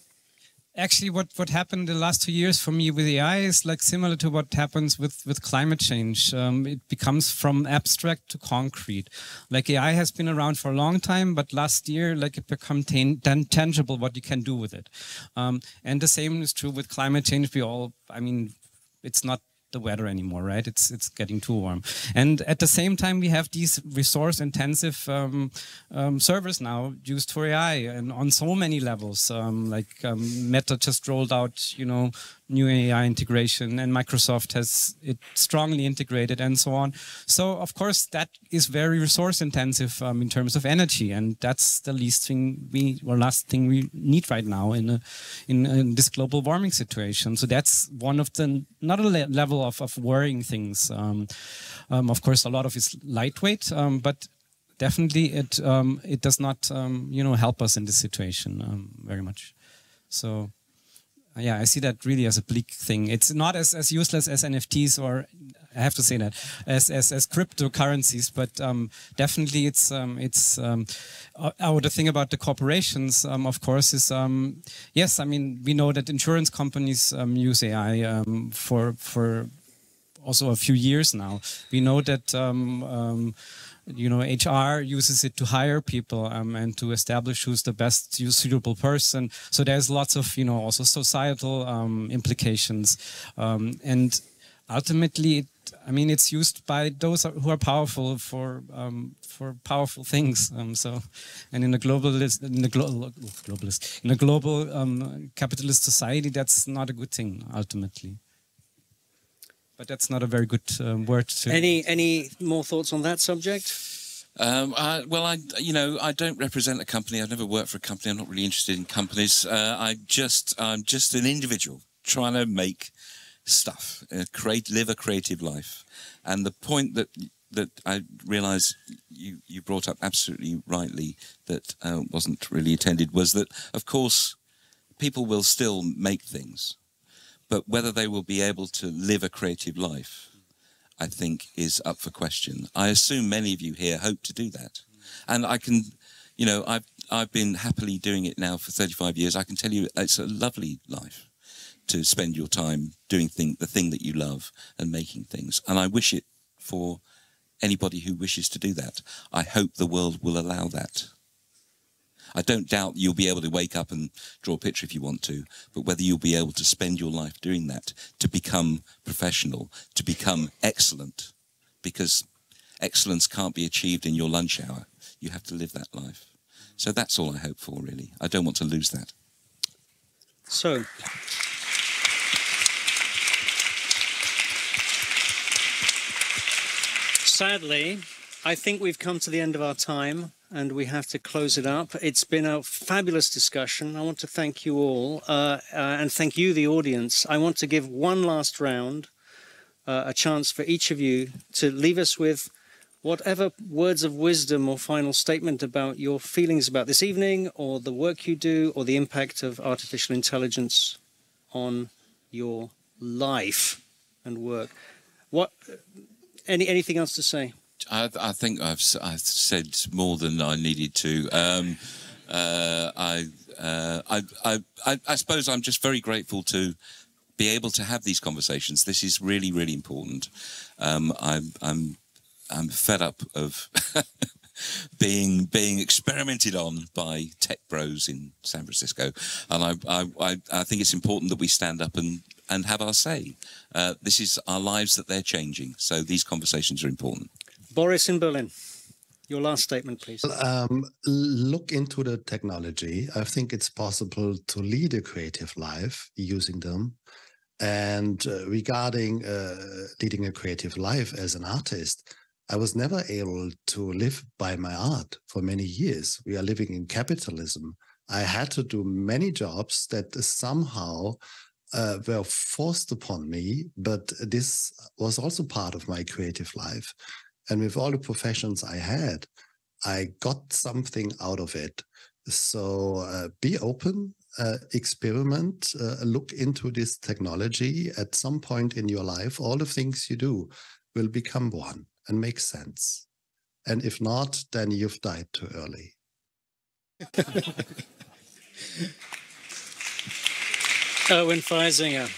actually what happened the last 2 years for me with AI is like similar to what happens with climate change. It becomes from abstract to concrete. Like AI has been around for a long time, but last year like it became tangible what you can do with it. And the same is true with climate change. I mean, it's not the weather anymore, right? It's getting too warm. And at the same time, we have these resource-intensive servers now used for AI and on so many levels. Meta just rolled out, you know, new AI integration, and Microsoft has it strongly integrated and so on. So of course that is very resource intensive in terms of energy, and that's the last thing we need right now in this global warming situation. So that's one of the not a level of worrying things. Of course, a lot of it's lightweight, but definitely it does not you know, help us in this situation very much. So. Yeah, I see that really as a bleak thing. It's not as useless as NFTs, or I have to say that as cryptocurrencies, but definitely it's the thing about the corporations, of course, is yes. I mean, we know that insurance companies use AI for also a few years now. We know that. You know, HR uses it to hire people and to establish who's the best suitable person. So there's lots of, you know, also societal implications. And ultimately, I mean, it's used by those who are powerful for powerful things. And in a global capitalist society, that's not a good thing ultimately. But that's not a very good word to... Any more thoughts on that subject? I don't represent a company. I've never worked for a company. I'm not really interested in companies. I'm just an individual trying to make stuff, live a creative life. And the point that I realise you brought up absolutely rightly that wasn't really intended was that, of course, people will still make things. But whether they will be able to live a creative life, I think, is up for question. I assume many of you here hope to do that. And I can, you know, I've been happily doing it now for 35 years. I can tell you it's a lovely life to spend your time doing the thing that you love and making things. And I wish it for anybody who wishes to do that. I hope the world will allow that. I don't doubt you'll be able to wake up and draw a picture if you want to, but whether you'll be able to spend your life doing that, to become professional, to become excellent, because excellence can't be achieved in your lunch hour. You have to live that life. So that's all I hope for, really. I don't want to lose that. So, sadly, I think we've come to the end of our time, and we have to close it up. It's been a fabulous discussion. I want to thank you all, and thank you, the audience. I want to give one last round, a chance for each of you to leave us with whatever words of wisdom or final statement about your feelings about this evening, or the work you do, or the impact of artificial intelligence on your life and work. Anything else to say? I think I've said more than I needed to. I suppose I'm just very grateful to be able to have these conversations. This is really, really important. I'm fed up of being experimented on by tech bros in San Francisco, and I think it's important that we stand up and have our say. This is our lives that they're changing, so these conversations are important. Boris in Berlin, your last statement, please. Look into the technology. I think it's possible to lead a creative life using them. And regarding leading a creative life as an artist, I was never able to live by my art for many years. We are living in capitalism. I had to do many jobs that somehow were forced upon me, but this was also part of my creative life. And with all the professions I had, I got something out of it. So be open, experiment, look into this technology. At some point in your life, all the things you do will become one and make sense. And if not, then you've died too early. Erwin Feyersinger,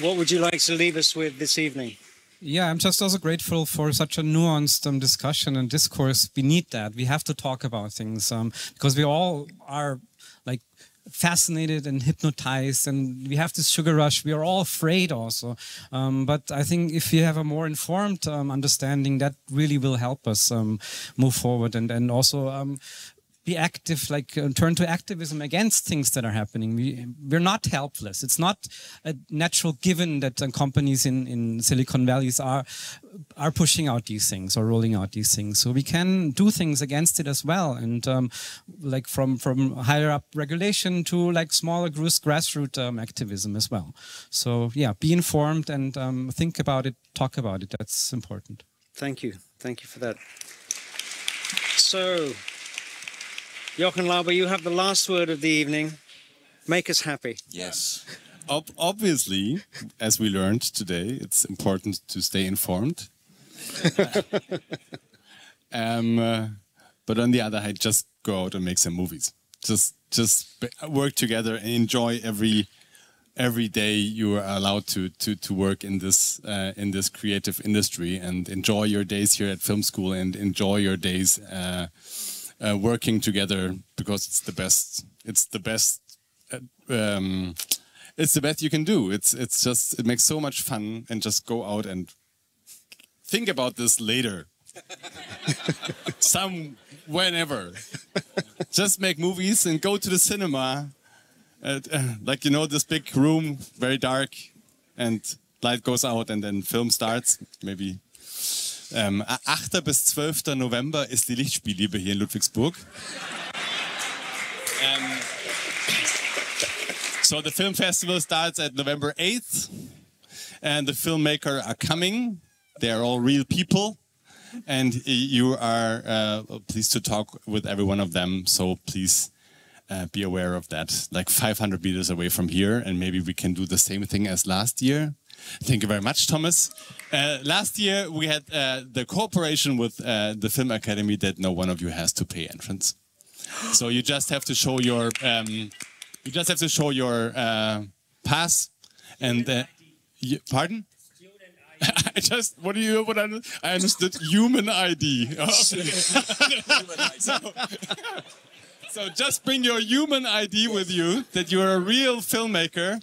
what would you like to leave us with this evening? Yeah, I'm just also grateful for such a nuanced discussion and discourse. We need that. We have to talk about things because we all are like fascinated and hypnotized, and we have this sugar rush. We are all afraid also. But I think if you have a more informed understanding, that really will help us move forward and also be active, like turn to activism against things that are happening. We're not helpless. It's not a natural given that companies in Silicon Valley are pushing out these things or rolling out these things. So we can do things against it as well. And like from higher up regulation to like smaller grassroots activism as well. So yeah, be informed and think about it, talk about it. That's important. Thank you. Thank you for that. So, Jochen, Laube, you have the last word of the evening. Make us happy. Yes. Obviously, as we learned today, it's important to stay informed. But on the other hand, just go out and make some movies. Just work together and enjoy every day you are allowed to work in this creative industry, and enjoy your days here at film school and enjoy your days working together, because it's the best. It's the best. It's the best you can do. It makes so much fun, and just go out and think about this later. Whenever. Just make movies and go to the cinema. Like, you know, this big room, very dark, and light goes out and then film starts. Maybe 8. bis 12. November ist die Lichtspielliebe hier in Ludwigsburg. So the film festival starts at November 8th, and the filmmakers are coming. They are all real people, and you are pleased to talk with every one of them. So please be aware of that. Like 500 meters away from here, and maybe we can do the same thing as last year. Thank you very much, Thomas. Last year we had the cooperation with the Filmakademie that no one of you has to pay entrance. So you just have to show your pass and pardon. I understood human ID. So just bring your human ID with you, that you're a real filmmaker,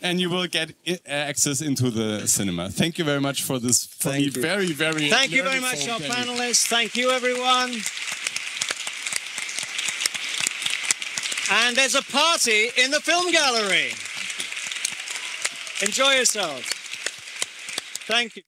and you will get access into the cinema. Thank you very much for this. Very, very. Thank you very much, our panelists. Thank you, everyone. And there's a party in the film gallery. Enjoy yourselves. Thank you.